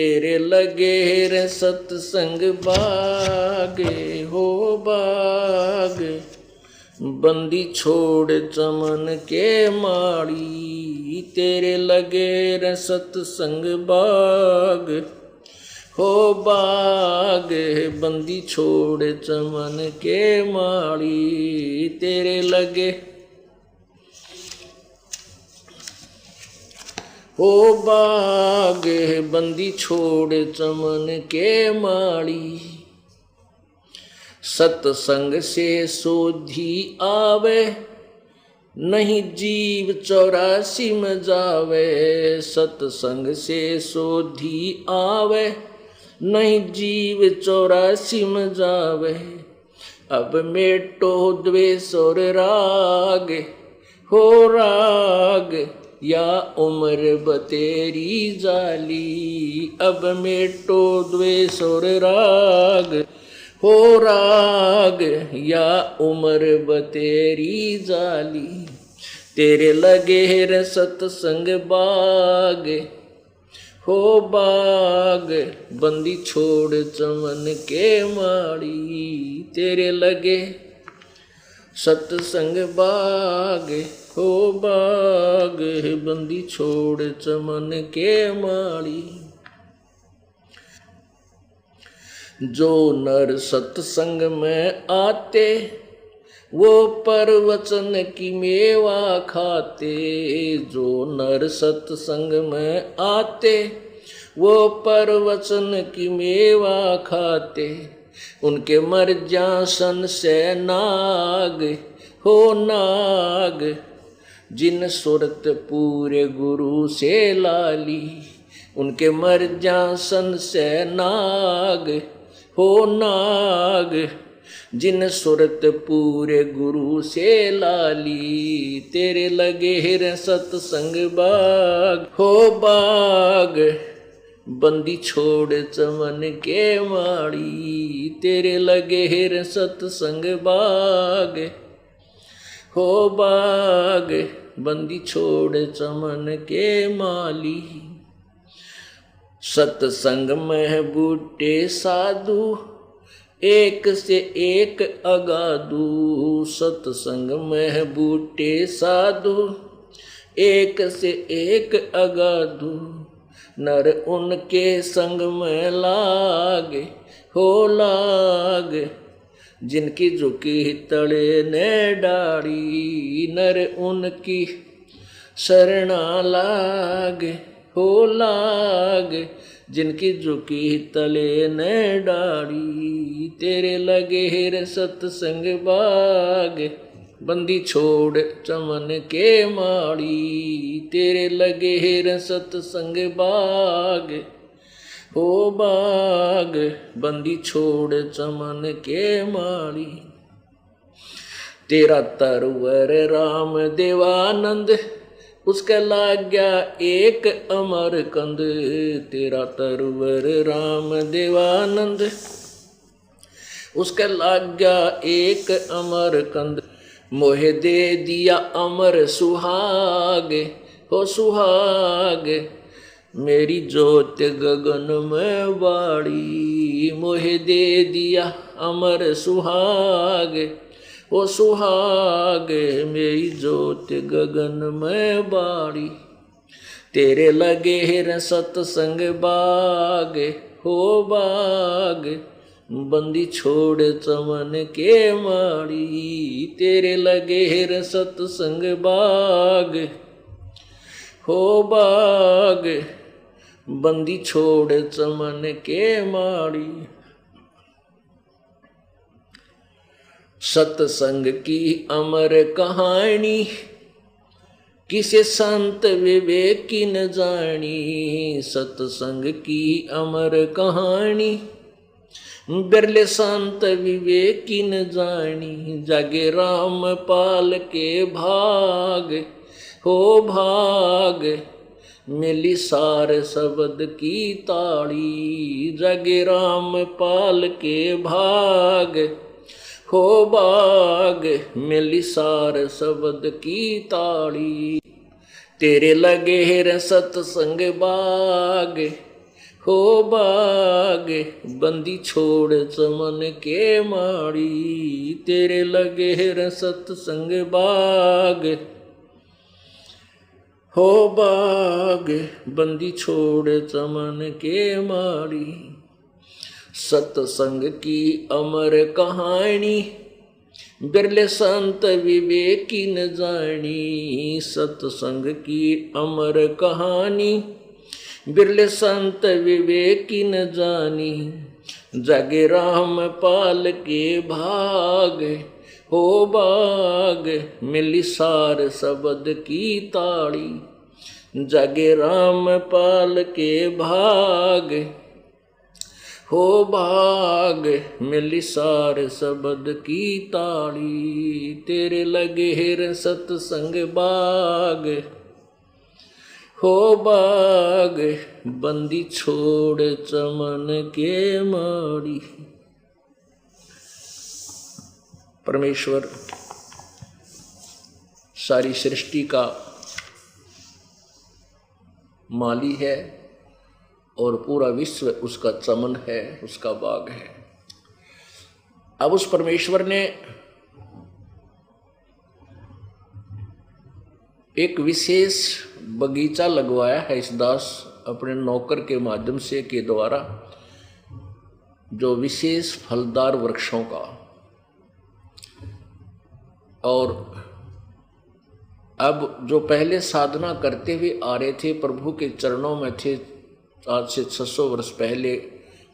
तेरे लगे रे सत्संग बागे हो बाग, बंदी छोड़ चमन के माड़ी। तेरे लगे रे सत्संग बाग हो बाग, बंदी छोड़ चमन के माड़ी। तेरे लगे हो बाग, बंदी छोड़ चमन के माड़ी। सत्संग से सोधी आवे, नहीं जीव 84 में जावे। सत्संग से सोधी आवे, नहीं जीव 84 में जावे। अब मेटो द्वेष और राग हो राग, या उम्र बतेरी जाली। अब मेटो द्वेष और राग हो राग, या उम्र बतेरी जाली। तेरे लगे रे सत्संग बाग हो बाग, बंदी छोड़ चमन के माड़ी। तेरे लगे सत्संग बाग हो बाग, बंदी छोड़ चमन के माड़ी। जो नर सत्संग में आते, वो परवचन की मेवा खाते। जो नर सत्संग में आते, वो परवचन की मेवा खाते। उनके मर्जासन से नाग हो नाग, जिन सुरत पूरे गुरु से लाली। उनके मर्जासन से नाग हो नाग, जिन सुरत पूरे गुरु से लाली। तेरे लगे रे सत्संग बाग हो बाग, बंदी छोड़ चमन के माड़ी। तेरे लगे रे सत्संग बाग हो बाग, बंदी छोड़ चमन के माली। सत्संग में बूटे साधु, एक से एक अगाधु। सत्संग में बूटे साधु, एक से एक अगाधु। नर उनके संग में लाग हो लाग, जिनकी झुकी तले ने डाड़ी। नर उनकी शरणा लाग हो लाग, जिनकी झुकी तले ने डाड़ी। तेरे लगे रे सत्संग बाग, बंदी छोड़ चमन के माड़ी। तेरे लगे रे सत्संग बाग हो बाग, बंदी छोड़ चमन के माड़ी। तेरा तरवर राम देवानंद, उसका लाग गया एक अमर कंद। तेरा तरवर राम देवानंद, उसका लाग गया एक अमर कंद। मोहे दे दिया अमर सुहाग हो सुहाग, मेरी जोत गगन में बाड़ी। मोहे दे दिया अमर सुहाग ओ सुहाग, मेरी जोत गगन में बाड़ी। तेरे लगे रे सत्संग बाग हो बाग, बंदी छोड़ चमन के माड़ी। तेरे लगे रे सत्संग बाग हो बाग, बंदी छोड़ चमन के माड़ी। सत्संग की अमर कहानी, किसे संत विवेक की न जानी। सत्संग की अमर कहानी, बिरले संत विवेक की न जानी। जागे राम पाल के भाग हो भाग, मिली सार शब्द की ताड़ी। जागे राम पाल के भाग हो बाग, मिली सार शब्द की ताड़ी। तेरे लगे रे सत्संग बाग हो बाग बंदी छोड़ चमन के माड़ी, तेरे लगे र सत्संग बाग। हो बाग बंदी छोड़ चमन के माड़ी, सत्संग की अमर कहानी, बिरले संत विवेकी न जानी। सत्संग की अमर कहानी, बिरले संत विवेकी न जानी। जगे राम पाल के भाग, हो बाग मिली सार शब्द की ताड़ी। जगे राम पाल के भाग, हो बाग मिली सार शब्द की ताड़ी। तेरे लगे र सत्संग बाग, हो बाग बंदी छोड़ चमन के माड़ी। परमेश्वर सारी सृष्टि का माली है और पूरा विश्व उसका चमन है, उसका बाग है। अब उस परमेश्वर ने एक विशेष बगीचा लगवाया है इस दास अपने नौकर के माध्यम से के द्वारा, जो विशेष फलदार वृक्षों का। और अब जो पहले साधना करते हुए आ रहे थे, प्रभु के चरणों में थे आज से 600 वर्ष पहले,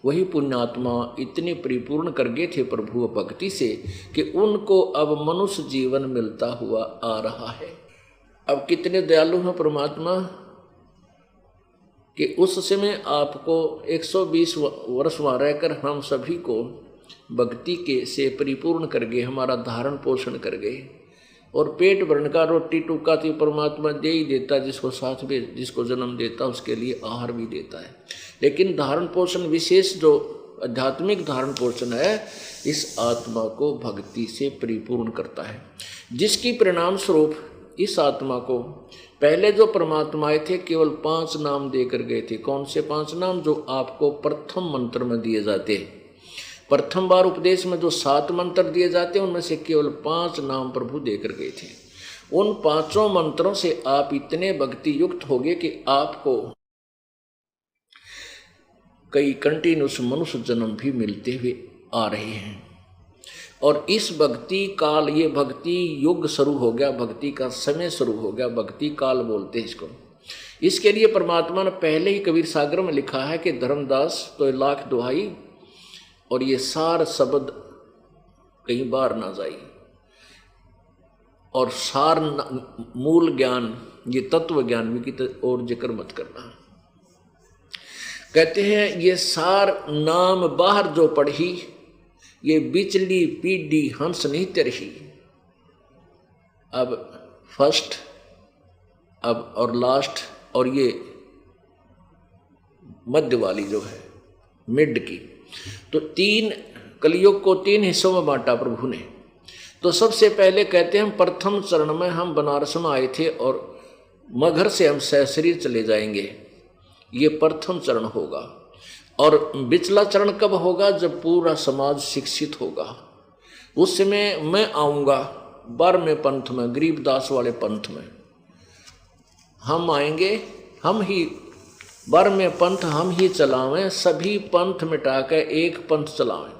वही पुण्यात्मा इतने परिपूर्ण कर गए थे प्रभु भक्ति से कि उनको अब मनुष्य जीवन मिलता हुआ आ रहा है। अब कितने दयालु हैं परमात्मा कि उस समय आपको 120 वर्ष वहाँ रहकर हम सभी को भक्ति के से परिपूर्ण कर गए, हमारा धारण पोषण कर गए। और पेट भरने का रोटी टुका तो परमात्मा दे ही देता, जिसको साथ में जिसको जन्म देता उसके लिए आहार भी देता है। लेकिन धारण पोषण विशेष जो आध्यात्मिक धारण पोषण है, इस आत्मा को भक्ति से परिपूर्ण करता है, जिसकी परिणाम स्वरूप इस आत्मा को पहले जो परमात्माएं थे केवल 5 नाम देकर गए थे। कौन से 5 नाम? जो आपको प्रथम मंत्र में दिए जाते हैं। प्रथम बार उपदेश में जो 7 मंत्र दिए जाते हैं उनमें से केवल 5 नाम प्रभु देकर गए थे। उन 5 मंत्रों से आप इतने भक्ति युक्त हो गए कि आपको कई कंटिन्यूस मनुष्य जन्म भी मिलते हुए आ रहे हैं। और इस भक्ति काल, ये भक्ति युग शुरू हो गया, भक्ति का समय शुरू हो गया, भक्ति काल बोलते हैं इसको। इसके लिए परमात्मा ने पहले ही कबीर सागर में लिखा है कि धर्मदास तो लाख दुहाई, और ये सार शब्द कहीं बार ना जाई। और सार मूल ज्ञान, ये तत्व ज्ञान में की और जिक्र मत करना। कहते हैं ये सार नाम बाहर जो पढ़ी, ये बिचली पीढ़ी हंस नहीं तरही। अब फर्स्ट, अब और लास्ट, और ये मध्य वाली जो है मिड की, तो 3 कलयुग को 3 हिस्सों में बांटा प्रभु ने। तो सबसे पहले कहते हैं प्रथम चरण में हम बनारस में आए थे और मगहर से हम सहशरीर चले जाएंगे, ये प्रथम चरण होगा। और बिचला चरण कब होगा? जब पूरा समाज शिक्षित होगा। उस समय मैं आऊँगा 12वें पंथ में, गरीबदास वाले पंथ में हम आएंगे। हम ही 12वें पंथ हम ही चलावें, सभी पंथ मिटा के एक पंथ चलावें।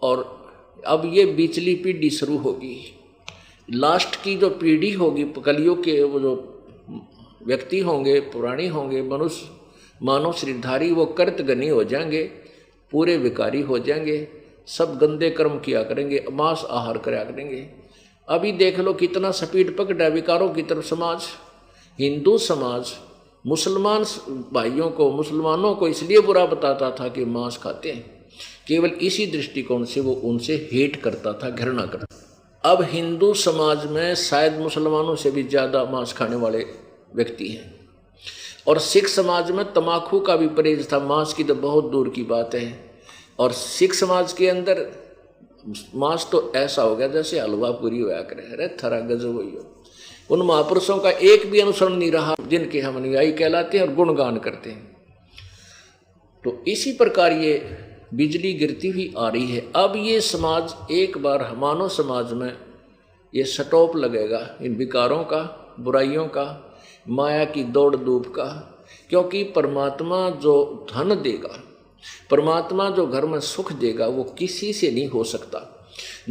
और अब ये बिचली पीढ़ी शुरू होगी। लास्ट की जो पीढ़ी होगी, कलियुग के वो जो व्यक्ति होंगे, पुराणी होंगे, मनुष्य मानव श्रीधारी, वो कर्तगनी हो जाएंगे, पूरे विकारी हो जाएंगे, सब गंदे कर्म किया करेंगे, मांस आहार करा करेंगे। अभी देख लो कितना स्पीड पकड़ा विकारों की तरफ समाज। हिंदू समाज मुसलमान भाइयों को, मुसलमानों को इसलिए बुरा बताता था कि मांस खाते हैं, केवल इसी दृष्टिकोण से वो उनसे हेट करता था, घृणा करता। अब हिंदू समाज में शायद मुसलमानों से भी ज़्यादा मांस खाने वाले व्यक्ति हैं। और सिख समाज में तम्बाकू का भी परहेज था, मांस की तो बहुत दूर की बात है। और सिख समाज के अंदर मांस तो ऐसा हो गया जैसे हलवा पूरी होया करे, अरे थरा गजब हुई हो। उन महापुरुषों का एक भी अनुसरण नहीं रहा जिनके हम अनुयायी कहलाते हैं और गुणगान करते हैं। तो इसी प्रकार ये बिजली गिरती हुई आ रही है। अब ये समाज एक बार मानव समाज में ये स्टॉप लगेगा इन विकारों का, बुराइयों का, माया की दौड़ धूप का। क्योंकि परमात्मा जो धन देगा, परमात्मा जो घर में सुख देगा, वो किसी से नहीं हो सकता।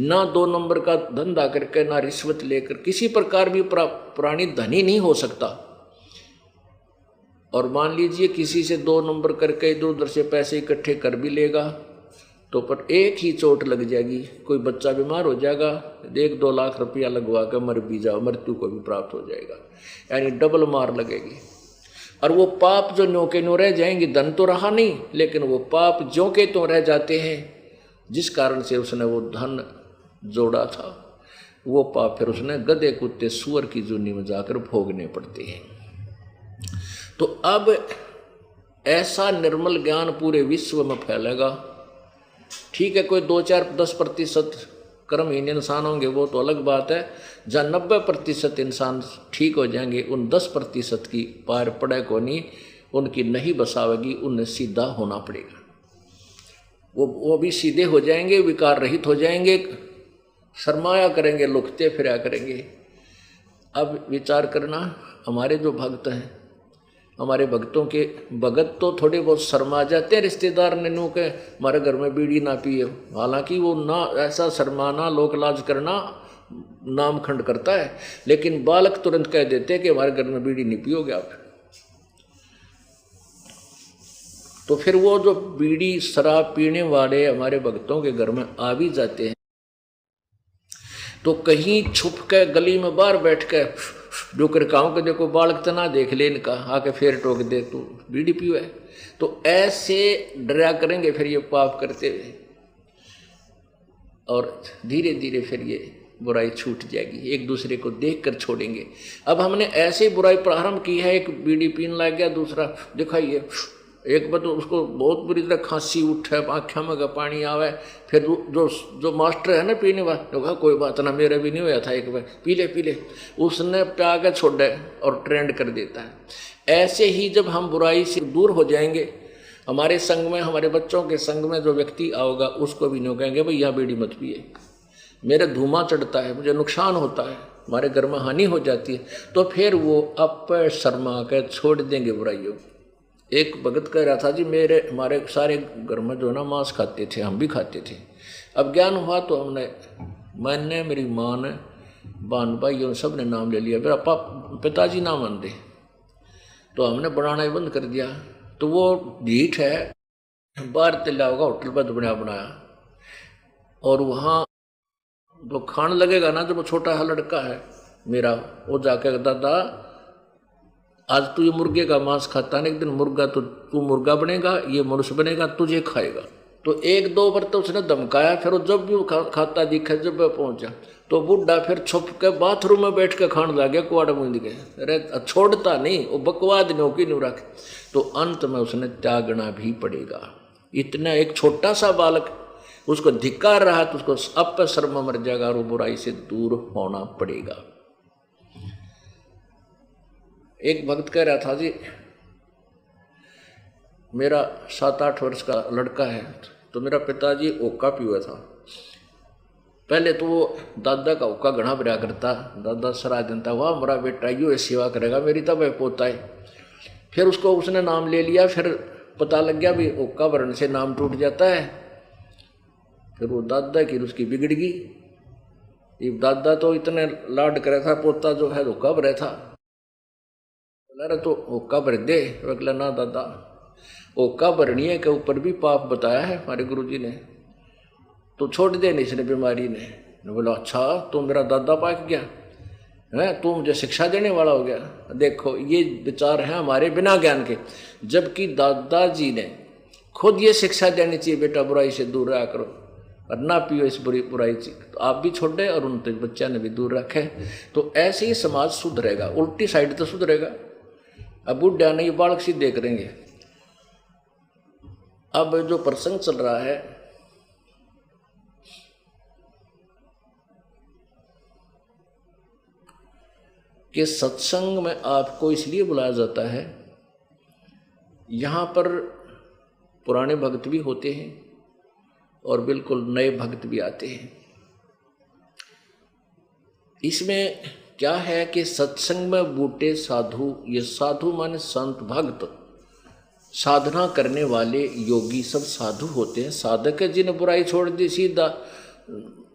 ना 2 नंबर का धंधा करके, ना रिश्वत लेकर, किसी प्रकार भी प्राणी धनी नहीं हो सकता। और मान लीजिए किसी से 2 नंबर करके इधर उधर से पैसे इकट्ठे कर भी लेगा तो पर एक ही चोट लग जाएगी, कोई बच्चा बीमार हो जाएगा, 1-2 लाख रुपया लगवा कर मर भी जाओ, मृत्यु को भी प्राप्त हो जाएगा, यानी डबल मार लगेगी। और वो पाप जो न्यों के न्यों रह जाएंगे, धन तो रहा नहीं, लेकिन वो पाप ज्यों के त्यों रह जाते हैं, जिस कारण से उसने वो धन जोड़ा था, वो पाप फिर उसने गधे कुत्ते सुअर की जूनी में जाकर भोगने पड़ते हैं। तो अब ऐसा निर्मल ज्ञान पूरे विश्व में फैलेगा। ठीक है, कोई 2-4-10% कर्महीन इंसान होंगे, वो तो अलग बात है। जहाँ 90% इंसान ठीक हो जाएंगे, उन 10% की पार पड़े को नहीं, उनकी नहीं बसावेगी, उन्हें सीधा होना पड़ेगा। वो भी सीधे हो जाएंगे, विकार रहित हो जाएंगे, शर्माया करेंगे, लुकते फिरा करेंगे। अब विचार करना, हमारे जो भक्त हैं, हमारे भक्तों के भगत तो थोड़े बहुत शर्मा जाते हैं रिश्तेदार ने नू के हमारे घर में बीड़ी ना पिए। हालांकि वो ना ऐसा शर्माना, लोक लाज करना नामखंड करता है, लेकिन बालक तुरंत कह देते हैं कि हमारे घर में बीड़ी नहीं पियोगे आप। तो फिर वो जो बीड़ी शराब पीने वाले हमारे भक्तों के घर में आ भी जाते हैं, तो कहीं छुप के गली में बाहर बैठ के जो कर कहूँ कि देखो बालक तना देख ले इनका, आके फिर टोक दे तू बीड़ी पियो है। तो ऐसे डरा करेंगे फिर ये पाप करते हुए, और धीरे धीरे फिर ये बुराई छूट जाएगी, एक दूसरे को देख कर छोड़ेंगे। अब हमने ऐसे बुराई प्रारंभ की है, एक बीड़ी पीने लग गया, दूसरा दिखाइए, एक बार तो उसको बहुत बुरी तरह खांसी उठे, आँखों में का पानी आवे, फिर जो मास्टर है ना पीने वाला, तो कहा कोई बात ना, मेरा भी नहीं हुआ था, एक बार पी ले, उसने प्या के छोड़े और ट्रेंड कर देता है। ऐसे ही जब हम बुराई से दूर हो जाएंगे, हमारे संग में, हमारे बच्चों के संग में जो व्यक्ति आओगा, उसको भी नहीं कहेंगे भाई यहाँ बीड़ी मत पिए, मेरा धुआं चढ़ता है, मुझे नुकसान होता है, हमारे घर में हानि हो जाती है। तो फिर वो अब शर्मा कर छोड़ देंगे बुराइयों। एक भगत कह रहा था जी, हमारे सारे घर में जो ना मांस खाते थे, हम भी खाते थे। अब ज्ञान हुआ तो मैंने, मेरी माँ ने, बहन भाई सब ने नाम ले लिया, मेरा पिताजी ना मान दे, तो हमने बनाना ही बंद कर दिया। तो वो ढीठ है, बाहर तिल्ला होगा होटल पर बनाया, और वहाँ जो खाने लगेगा ना, जब वो छोटा सा लड़का है मेरा, वो जाके दादा आज तू ये मुर्गे का मांस खाता है, एक दिन मुर्गा तो तू मुर्गा बनेगा, ये मनुष्य बनेगा, तुझे खाएगा। तो 1-2 बार तो उसने धमकाया, फिर वो जब भी खाता दिखा, जब वह पहुंचा तो बुढ़ा फिर छुप के बाथरूम में बैठ के खाने लग गया, कुआड़ मूंद के। अरे छोड़ता नहीं, वो बकवाद न्योकी नहीं रख। तो अंत में उसने त्यागना भी पड़ेगा। इतना एक छोटा सा बालक उसको धिक्कार रहा, तो उसको अब शर्म मर जाएगा और वो बुराई से दूर होना पड़ेगा। एक भक्त कह रहा था जी, मेरा 7-8 वर्ष का लड़का है, तो मेरा पिताजी ओका पिया था। पहले तो वो दादा का ओका घना भरा करता, दादा सराह देता, वाह मेरा बेटा यो सेवा करेगा मेरी, तब वह पोता है। फिर उसको उसने नाम ले लिया, फिर पता लग गया भी ओका भरने से नाम टूट जाता है। फिर वो दादा की उसकी बिगड़ गई। ये दादा तो इतने लाड करे था, पोता जो है ओका भरे था। अरे तो ओका भर दे, अगला ना दादा, ओका भरनी है के ऊपर भी पाप बताया है हमारे गुरुजी ने, तो छोड़ दे नहीं इसने बीमारी ने। बोला अच्छा, तू मेरा दादा पाक गया है, तू मुझे शिक्षा देने वाला हो गया। देखो ये विचार है हमारे बिना ज्ञान के, जबकि दादाजी ने खुद ये शिक्षा देनी चाहिए, बेटा बुराई से दूर रहा करो और ना पियो इस बुराई से। तो आप भी छोड़े और उन बच्चा ने भी दूर रखे, तो ऐसे ही समाज सुधरेगा। उल्टी साइड तो सुधरेगा। अब बुढ़ा नहीं, बालक सीधे करेंगे। अब जो प्रसंग चल रहा है, कि सत्संग में आपको इसलिए बुलाया जाता है, यहाँ पर पुराने भक्त भी होते हैं और बिल्कुल नए भक्त भी आते हैं। इसमें क्या है कि सत्संग में बूटे साधु, ये साधु माने संत भक्त, साधना करने वाले योगी सब साधु होते हैं। साधक है जिन्हें बुराई छोड़ दी, सीधा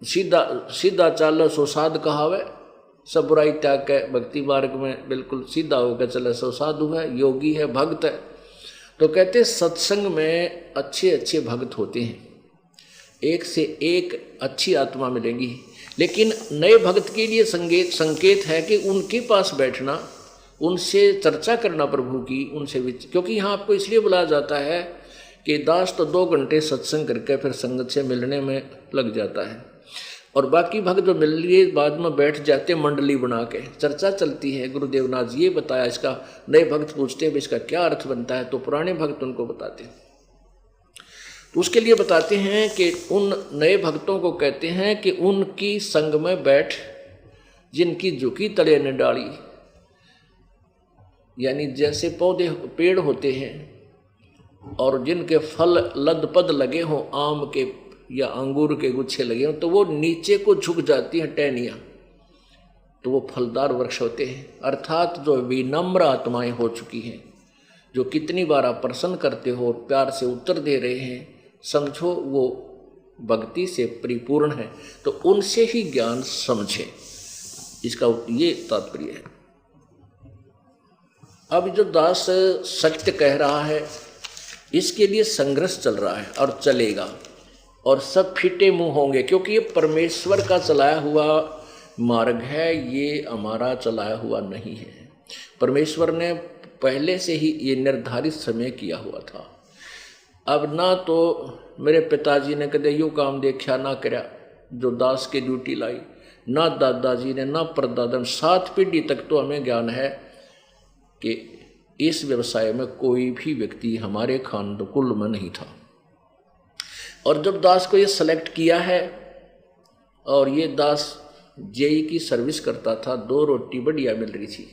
सीधा सीधा चालो सो साध कहावे, सब बुराई त्याग के भक्ति मार्ग में बिल्कुल सीधा होकर चले सो साधु है, योगी है, भक्त है। तो कहते सत्संग में अच्छे अच्छे भक्त होते हैं, एक से एक अच्छी आत्मा मिलेंगी। लेकिन नए भक्त के लिए संकेत है कि उनके पास बैठना, उनसे चर्चा करना प्रभु की, उनसे क्योंकि यहाँ आपको इसलिए बुलाया जाता है कि दास तो 2 घंटे सत्संग करके फिर संगत से मिलने में लग जाता है, और बाकी भक्त जो मिल लिए बाद में बैठ जाते मंडली बना के, चर्चा चलती है। गुरुदेव नाथ ये बताया, इसका नए भक्त पूछते हैं इसका क्या अर्थ बनता है, तो पुराने भक्त उनको बताते हैं। तो उसके लिए बताते हैं कि उन नए भक्तों को कहते हैं कि उनकी संग में बैठ, जिनकी झुकी तले ने डाली, यानी जैसे पौधे पेड़ होते हैं और जिनके फल लदपद लगे हों, आम के या अंगूर के गुच्छे लगे हों, तो वो नीचे को झुक जाती हैं टहनियाँ, तो वो फलदार वृक्ष होते हैं। अर्थात जो विनम्र आत्माएं हो चुकी हैं, जो कितनी बार आप प्रसन्न करते हो और प्यार से उत्तर दे रहे हैं, समझो वो भक्ति से परिपूर्ण है, तो उनसे ही ज्ञान समझे, इसका ये तात्पर्य है। अब जो दास सत्य कह रहा है, इसके लिए संघर्ष चल रहा है और चलेगा, और सब फिटे मुंह होंगे, क्योंकि ये परमेश्वर का चलाया हुआ मार्ग है, ये हमारा चलाया हुआ नहीं है। परमेश्वर ने पहले से ही ये निर्धारित समय किया हुआ था। अब ना तो मेरे पिताजी ने कदे यूँ काम देखा ना करया जो दास की ड्यूटी लाई, ना दादाजी ने, ना परदादा, 7 पीढ़ी तक तो हमें ज्ञान है कि इस व्यवसाय में कोई भी व्यक्ति हमारे खानकुल में नहीं था। और जब दास को ये सेलेक्ट किया है, और ये दास जेई की सर्विस करता था, 2 रोटी बढ़िया मिल रही थी,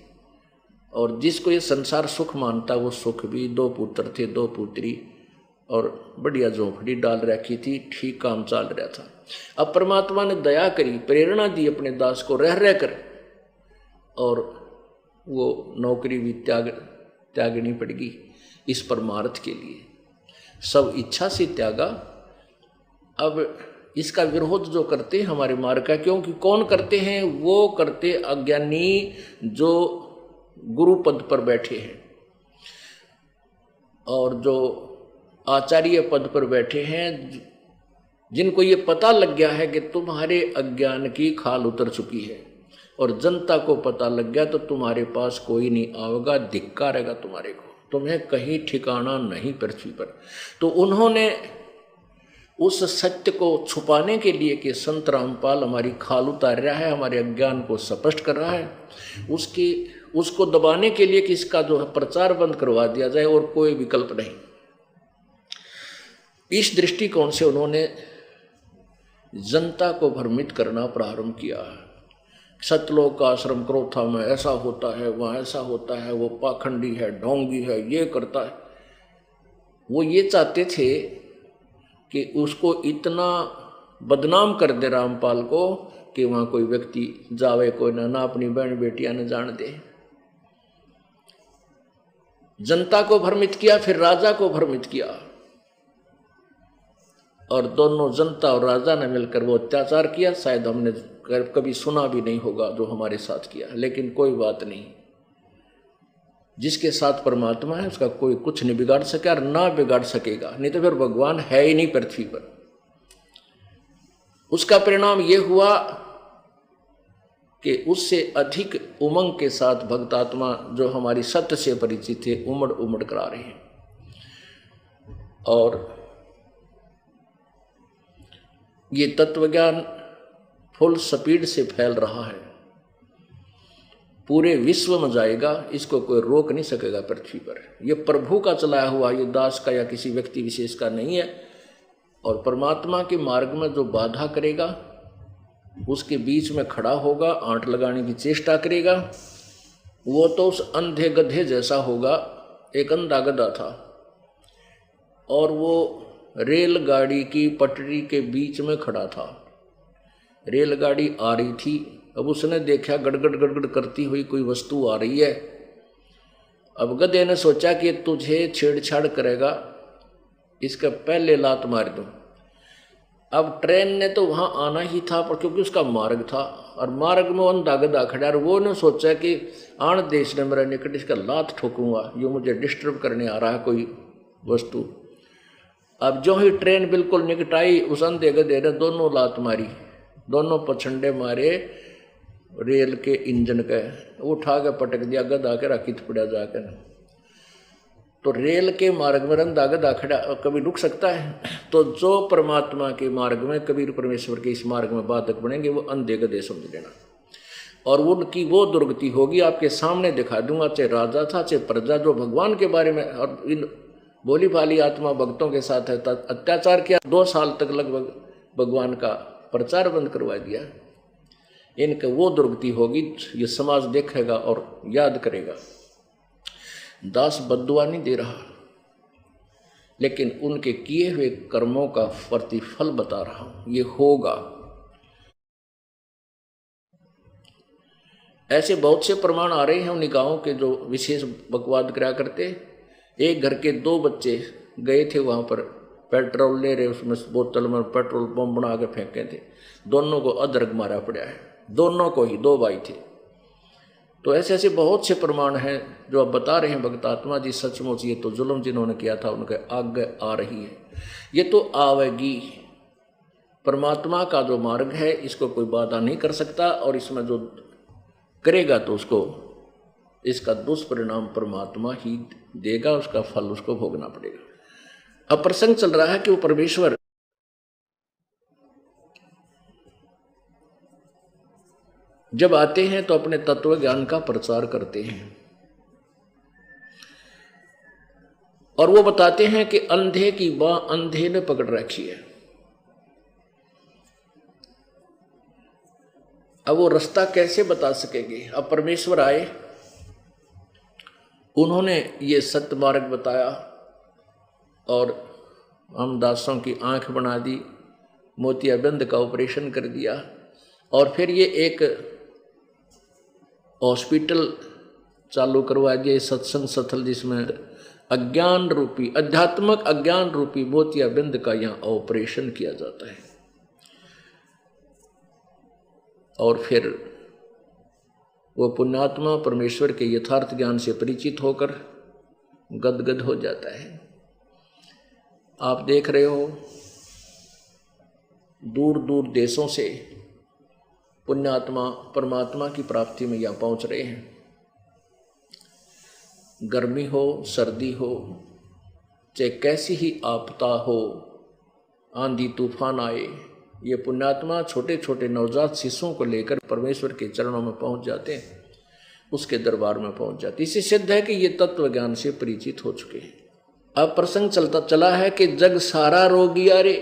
और जिसको ये संसार सुख मानता वो सुख भी, 2 पुत्र थे 2 पुत्री, और बढ़िया झोंपड़ी डाल रखी थी, ठीक काम चल रहा था। अब परमात्मा ने दया करी, प्रेरणा दी अपने दास को रह रह कर, और वो नौकरी भी त्यागनी पड़गी इस परमार्थ के लिए, सब इच्छा से त्यागा। अब इसका विरोध जो करते हैं हमारे मार्ग का, क्योंकि कौन करते हैं, वो करते अज्ञानी जो गुरु पद पर बैठे हैं, और जो आचार्य पद पर बैठे हैं, जिनको ये पता लग गया है कि तुम्हारे अज्ञान की खाल उतर चुकी है, और जनता को पता लग गया तो तुम्हारे पास कोई नहीं आएगा, धिक्कारेगा तुम्हारे को, तुम्हें कहीं ठिकाना नहीं पृथ्वी पर। तो उन्होंने उस सत्य को छुपाने के लिए कि संत रामपाल हमारी खाल उतार रहा है, हमारे अज्ञान को स्पष्ट कर रहा है, उसको दबाने के लिए कि इसका जो है प्रचार बंद करवा दिया जाए, और कोई विकल्प नहीं। इस दृष्टिकोण से उन्होंने जनता को भ्रमित करना प्रारंभ किया। सतलोक का आश्रम क्रोथा में ऐसा होता है, वहाँ ऐसा होता है, वो पाखंडी है, ढोंगी है, ये करता है। वो ये चाहते थे कि उसको इतना बदनाम कर दे रामपाल को कि वहाँ कोई व्यक्ति जावे कोई ना अपनी बहन बेटियां न जान दे। जनता को भ्रमित किया, फिर राजा को भ्रमित किया, और दोनों जनता और राजा ने मिलकर वो अत्याचार किया। शायद हमने कभी सुना भी नहीं होगा जो हमारे साथ किया, लेकिन कोई बात नहीं, जिसके साथ परमात्मा है उसका कोई कुछ नहीं बिगाड़ सके और ना बिगाड़ सकेगा, नहीं तो फिर भगवान है ही नहीं पृथ्वी पर। उसका परिणाम ये हुआ कि उससे अधिक उमंग के साथ भक्त आत्मा जो हमारी सत्य से परिचित थे उमड़ उमड़ कर आ रहे हैं, और ये तत्वज्ञान फुल स्पीड से फैल रहा है, पूरे विश्व में जाएगा, इसको कोई रोक नहीं सकेगा पृथ्वी पर। ये प्रभु का चलाया हुआ, ये दास का या किसी व्यक्ति विशेष का नहीं है। और परमात्मा के मार्ग में जो बाधा करेगा उसके बीच में खड़ा होगा, आंट लगाने की चेष्टा करेगा, वो तो उस अंधे गधे जैसा होगा। एक अंधा गधा था और वो रेलगाड़ी की पटरी के बीच में खड़ा था। रेलगाड़ी आ रही थी। अब उसने देखा गड़गड़ गड़गड़ करती हुई कोई वस्तु आ रही है। अब गधे ने सोचा कि तुझे छेड़छाड़ करेगा, इसका पहले लात मार दूं। अब ट्रेन ने तो वहां आना ही था, पर क्योंकि उसका मार्ग था और मार्ग में अंधा गधा खड़ा, और वो ने सोचा कि आण देश ने मेरे निकट इसका लात ठोकूंगा, ये मुझे डिस्टर्ब करने आ रहा है कोई वस्तु। अब जो ही ट्रेन बिल्कुल निकट आई, उस अंधे गधे ने दोनों लात मारी, दोनों पछंडे मारे रेल के इंजन के, उठा के पटक दिया, गधा के राखित पड़ा जाकर। तो रेल के मार्ग में अंधा गधा खड़ा कभी रुक सकता है? तो जो परमात्मा के मार्ग में, कबीर परमेश्वर के इस मार्ग में बाधक बनेंगे, वो अंधे गधे समझ लेना। और उनकी वो दुर्गति होगी, आपके सामने दिखा दूंगा। चाहे राजा था चाहे प्रजा, जो भगवान के बारे में और इन भोली भाली आत्मा भक्तों के साथ है अत्याचार किया, 2 साल तक लगभग भगवान का प्रचार बंद करवा दिया। इनका वो दुर्गति होगी, ये समाज देखेगा और याद करेगा। दास बद्दुआ नहीं दे रहा, लेकिन उनके किए हुए कर्मों का प्रतिफल बता रहा हूं, ये होगा। ऐसे बहुत से प्रमाण आ रहे हैं उन गांवों के जो विशेष बकवाद करा करते। एक घर के 2 बच्चे गए थे वहां पर, पेट्रोल ले रहे, उसमें बोतल में पेट्रोल बम बना के फेंके थे, दोनों को अदरक मारा पड़ा है, दोनों को ही, 2 भाई थे। तो ऐसे ऐसे बहुत से प्रमाण हैं जो अब बता रहे हैं भक्त आत्मा जी, सचमुच ये तो जुल्म जिन्होंने किया था उनके आगे आ रही है, ये तो आवेगी। परमात्मा का जो मार्ग है इसको कोई बाधा नहीं कर सकता, और इसमें जो करेगा तो उसको इसका दुष्परिणाम परमात्मा ही देगा, उसका फल उसको भोगना पड़ेगा। अब प्रसंग चल रहा है कि वो परमेश्वर जब आते हैं तो अपने तत्व ज्ञान का प्रचार करते हैं, और वो बताते हैं कि अंधे की बाँ अंधे ने पकड़ रखी है। अब वो रास्ता कैसे बता सकेंगे? अब परमेश्वर आए, उन्होंने ये सत्य मार्ग बताया, और हम दासों की आंख बना दी, मोतियाबिंद का ऑपरेशन कर दिया, और फिर ये एक हॉस्पिटल चालू करवा दिया, सत्संग स्थल, जिसमें अज्ञान रूपी, आध्यात्मिक अज्ञान रूपी मोतियाबिंद का यहाँ ऑपरेशन किया जाता है। और फिर वो पुण्यात्मा परमेश्वर के यथार्थ ज्ञान से परिचित होकर गदगद हो जाता है। आप देख रहे हो दूर दूर देशों से पुण्यात्मा परमात्मा की प्राप्ति में यहाँ पहुँच रहे हैं। गर्मी हो, सर्दी हो, चाहे कैसी ही आपदा हो, आंधी तूफान आए, ये पुण्यात्मा छोटे छोटे नवजात शिशुओं को लेकर परमेश्वर के चरणों में पहुंच जाते हैं, उसके दरबार में पहुंच जाते। इसी सिद्ध है कि ये तत्व ज्ञान से परिचित हो चुके हैं। अब प्रसंग चलता चला है कि जग सारा रोगिया रे,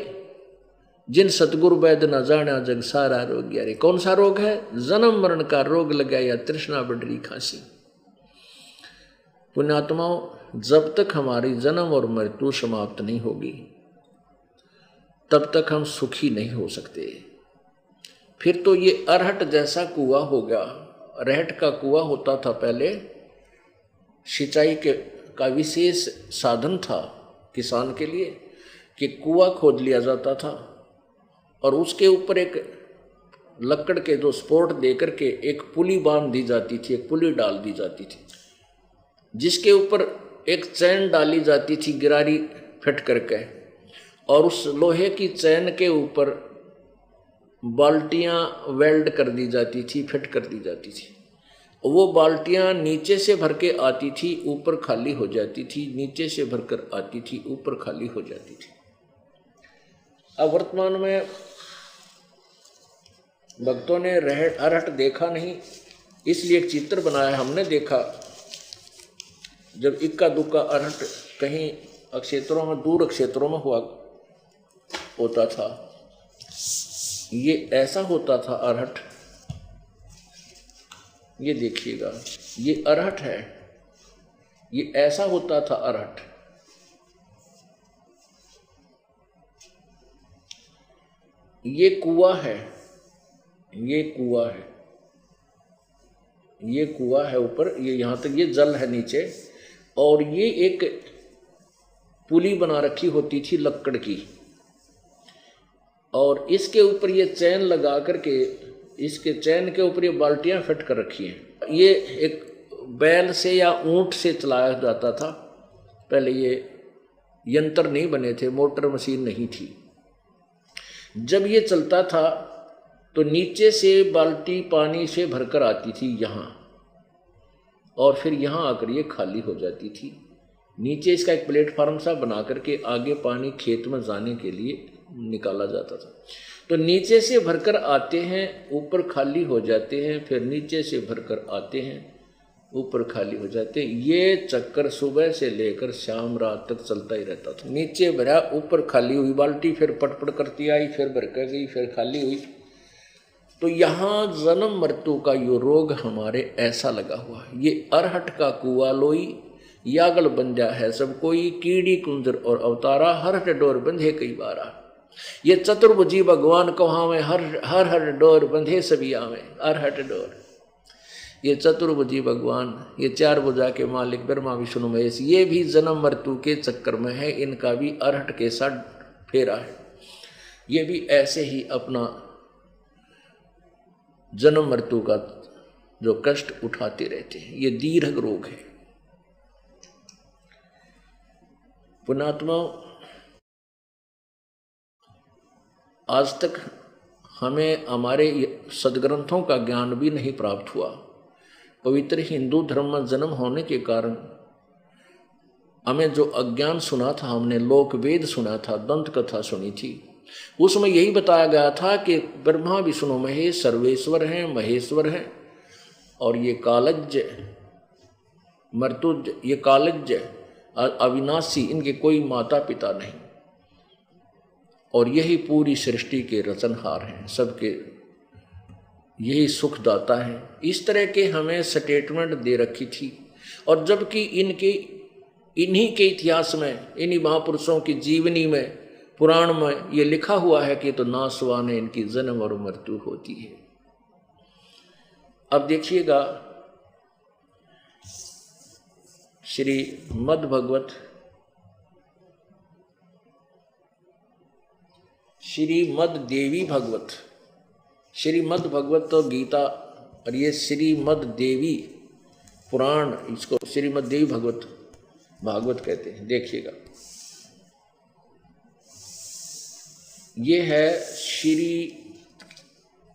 जिन सतगुरु वैद्य न जाना जग सारा रोगिया रे। कौन सा रोग है? जन्म मरण का रोग लगा या तृष्णा बढ़ी खांसी। पुण्यात्माओं, जब तक हमारी जन्म और मृत्यु समाप्त नहीं होगी तब तक हम सुखी नहीं हो सकते। फिर तो ये अरहट जैसा कुआं हो गया। अरहट का कुआं होता था पहले, सिंचाई के का विशेष साधन था किसान के लिए, कि कुआं खोद लिया जाता था और उसके ऊपर एक लकड़ के जो सपोर्ट दे करके एक पुली बांध दी जाती थी, एक पुली डाल दी जाती थी, जिसके ऊपर एक चैन डाली जाती थी गिरारी फिट करके, और उस लोहे की चैन के ऊपर बाल्टियां वेल्ड कर दी जाती थी, फिट कर दी जाती थी। वो बाल्टियां नीचे से भर के आती थी, ऊपर खाली हो जाती थी, नीचे से भरकर आती थी, ऊपर खाली हो जाती थी। अब वर्तमान में भक्तों ने अरहट देखा नहीं, इसलिए एक चित्र बनाया। हमने देखा जब इक्का दुक्का अरहट कहीं क्षेत्रों में, दूर क्षेत्रों में हुआ होता था, ये ऐसा होता था अरहट। ये देखिएगा, ये अरहट है, ये ऐसा होता था अरहट। ये कुआं है, ये कुआं है, ये कुआं है ऊपर, ये यहाँ तक ये जल है नीचे, और ये एक पुली बना रखी होती थी लक्कड़ की, और इसके ऊपर ये चैन लगा करके, इसके चैन के ऊपर ये बाल्टियां फिट कर रखी हैं। ये एक बैल से या ऊंट से चलाया जाता था पहले, ये यंत्र नहीं बने थे, मोटर मशीन नहीं थी। जब ये चलता था तो नीचे से बाल्टी पानी से भरकर आती थी यहाँ, और फिर यहाँ आकर ये खाली हो जाती थी। नीचे इसका एक प्लेटफार्म सा बना करके आगे पानी खेत में जाने के लिए निकाला जाता था। तो नीचे से भरकर आते हैं, ऊपर खाली हो जाते हैं, फिर नीचे से भरकर आते हैं, ऊपर खाली हो जाते हैं। ये चक्कर सुबह से लेकर शाम रात तक चलता ही रहता था। नीचे भरा, ऊपर खाली हुई बाल्टी, फिर पटपट करती आई, फिर भर कर गई, फिर खाली हुई। तो यहाँ जन्म मृत्यु का यो रोग हमारे ऐसा लगा हुआ है। ये अरहट का कुआ लोई, यागल बंजा है सब कोई, कीड़ी कुंजर और अवतारा, हर हर डोर बंधे कई बारा। ये चतुर्भुजी भगवान कहावे, हर हर हर डोर बंधे सभी आवे, अरहट डोर। ये चतुर्भुजी भगवान, ये चार भुजा के मालिक ब्रह्मा विष्णु महेश, ये भी जन्म मृत्यु के चक्कर में है, इनका भी अरहट के साथ फेरा है। ये भी ऐसे ही अपना जन्म मृत्यु का जो कष्ट उठाते रहते हैं। ये दीर्घ रोग है। पुण्यात्मा, आज तक हमें हमारे सदग्रंथों का ज्ञान भी नहीं प्राप्त हुआ। पवित्र हिंदू धर्म में जन्म होने के कारण हमें जो अज्ञान सुना था, हमने लोक वेद सुना था, दंत कथा सुनी थी, उसमें यही बताया गया था कि ब्रह्मा विष्णु महेश सर्वेश्वर हैं, महेश्वर हैं, और ये कालज्ञ मर्तुज, ये कालज्ञ अविनाशी, इनके कोई माता पिता नहीं, और यही पूरी सृष्टि के रचनहार हैं, सबके यही सुखदाता है। इस तरह के हमें स्टेटमेंट दे रखी थी। और जबकि इन्हीं के इतिहास में, इन्हीं महापुरुषों की जीवनी में, पुराण में ये लिखा हुआ है कि तो नासवान है, इनकी जन्म और मृत्यु होती है। अब देखिएगा श्री मद् भगवत, श्रीमद् देवी भगवत, श्रीमद् भगवत तो गीता, और ये श्रीमद् देवी पुराण, इसको श्रीमद् देवी भगवत भागवत कहते हैं। देखिएगा, ये है श्री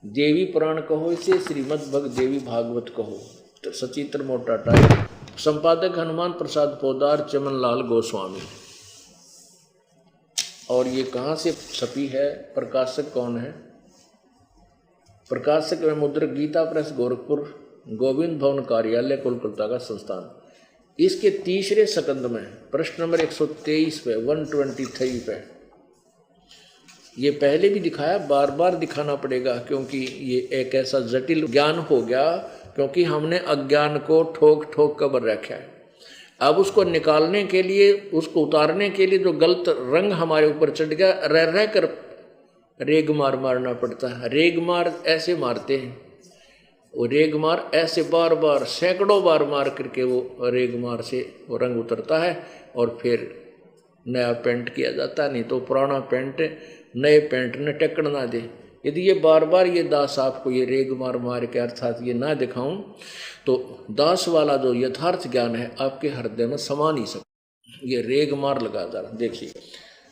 देवी पुराण कहो, इसे श्रीमद् भग देवी भागवत कहो। तो सचित्र मोटा टाइप, संपादक हनुमान प्रसाद पोदार, चमन लाल गोस्वामी। और ये कहाँ से छपी है, प्रकाशक कौन है? प्रकाशक में मुद्रक गीता प्रेस गोरखपुर, गोविंद भवन कार्यालय कोलकाता का संस्थान। इसके तीसरे सकंद में प्रश्न नंबर 123 पे 123 पे, ये पहले भी दिखाया, बार बार दिखाना पड़ेगा, क्योंकि ये एक ऐसा जटिल ज्ञान हो गया, क्योंकि हमने अज्ञान को ठोक ठोक कर भर रखा है। अब उसको निकालने के लिए, उसको उतारने के लिए जो गलत रंग हमारे ऊपर चढ़ गया, रह रह कर रेग मार मारना पड़ता है। रेग मार ऐसे मारते हैं, वो रेग मार ऐसे बार बार सैकड़ों बार मार करके वो रेग मार से वो रंग उतरता है, और फिर नया पेंट किया जाता है। नहीं तो पुराना पेंट नए पेंट ने टक्कर ना दे। यदि ये बार बार ये दास आपको ये रेग मार मार के अर्थात ये ना दिखाऊं, तो दास वाला जो यथार्थ ज्ञान है आपके हृदय में समा नहीं सकता। ये रेग मार लगा जा रहा, देखिए।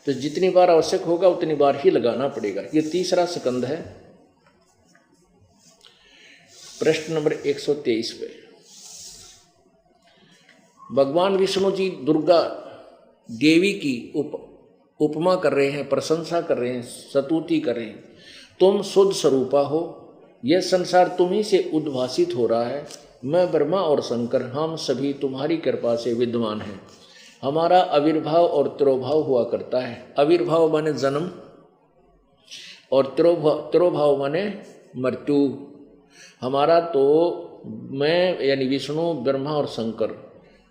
तो जितनी बार आवश्यक होगा उतनी बार ही लगाना पड़ेगा। ये तीसरा स्कंद है, प्रश्न नंबर 123 पे। भगवान विष्णु जी दुर्गा देवी की उपमा कर रहे हैं, प्रशंसा कर रहे हैं, स्तुति कर रहे हैं। तुम शुद्ध स्वरूपा हो, यह संसार तुम्ही से उद्भासित हो रहा है। मैं ब्रह्मा और शंकर, हम सभी तुम्हारी कृपा से विद्यमान हैं। हमारा आविर्भाव और तिरोभाव हुआ करता है। आविर्भाव माने जन्म, और तिरोभाव माने मृत्यु। हमारा तो मैं यानी विष्णु ब्रह्मा और शंकर,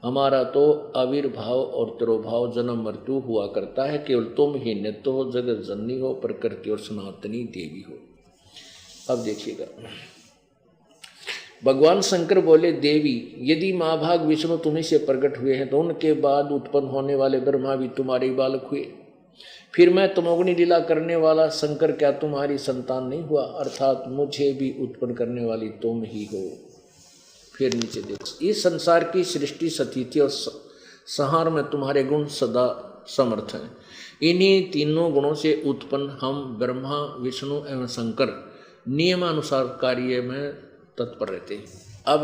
हमारा तो आविर्भाव और तिरोभाव जन्म मृत्यु हुआ करता है। केवल तुम ही नित्य हो, जगत जननी हो, प्रकृति और सनातनी देवी हो। अब देखिएगा, भगवान शंकर बोले, देवी यदि महाभाग विष्णु तुम्ही से प्रकट हुए हैं तो उनके बाद उत्पन्न होने वाले ब्रह्मा भी तुम्हारे बालक हुए, फिर मैं तमोगुणी लीला करने वाला शंकर क्या तुम्हारी संतान नहीं हुआ? अर्थात मुझे भी उत्पन्न करने वाली तुम ही हो। फिर नीचे देख, इस संसार की सृष्टि स्थिति और संहार में तुम्हारे गुण सदा समर्थ हैं। इन्हीं तीनों गुणों से उत्पन्न हम ब्रह्मा विष्णु एवं शंकर नियमानुसार कार्य में तत्पर रहते हैं। अब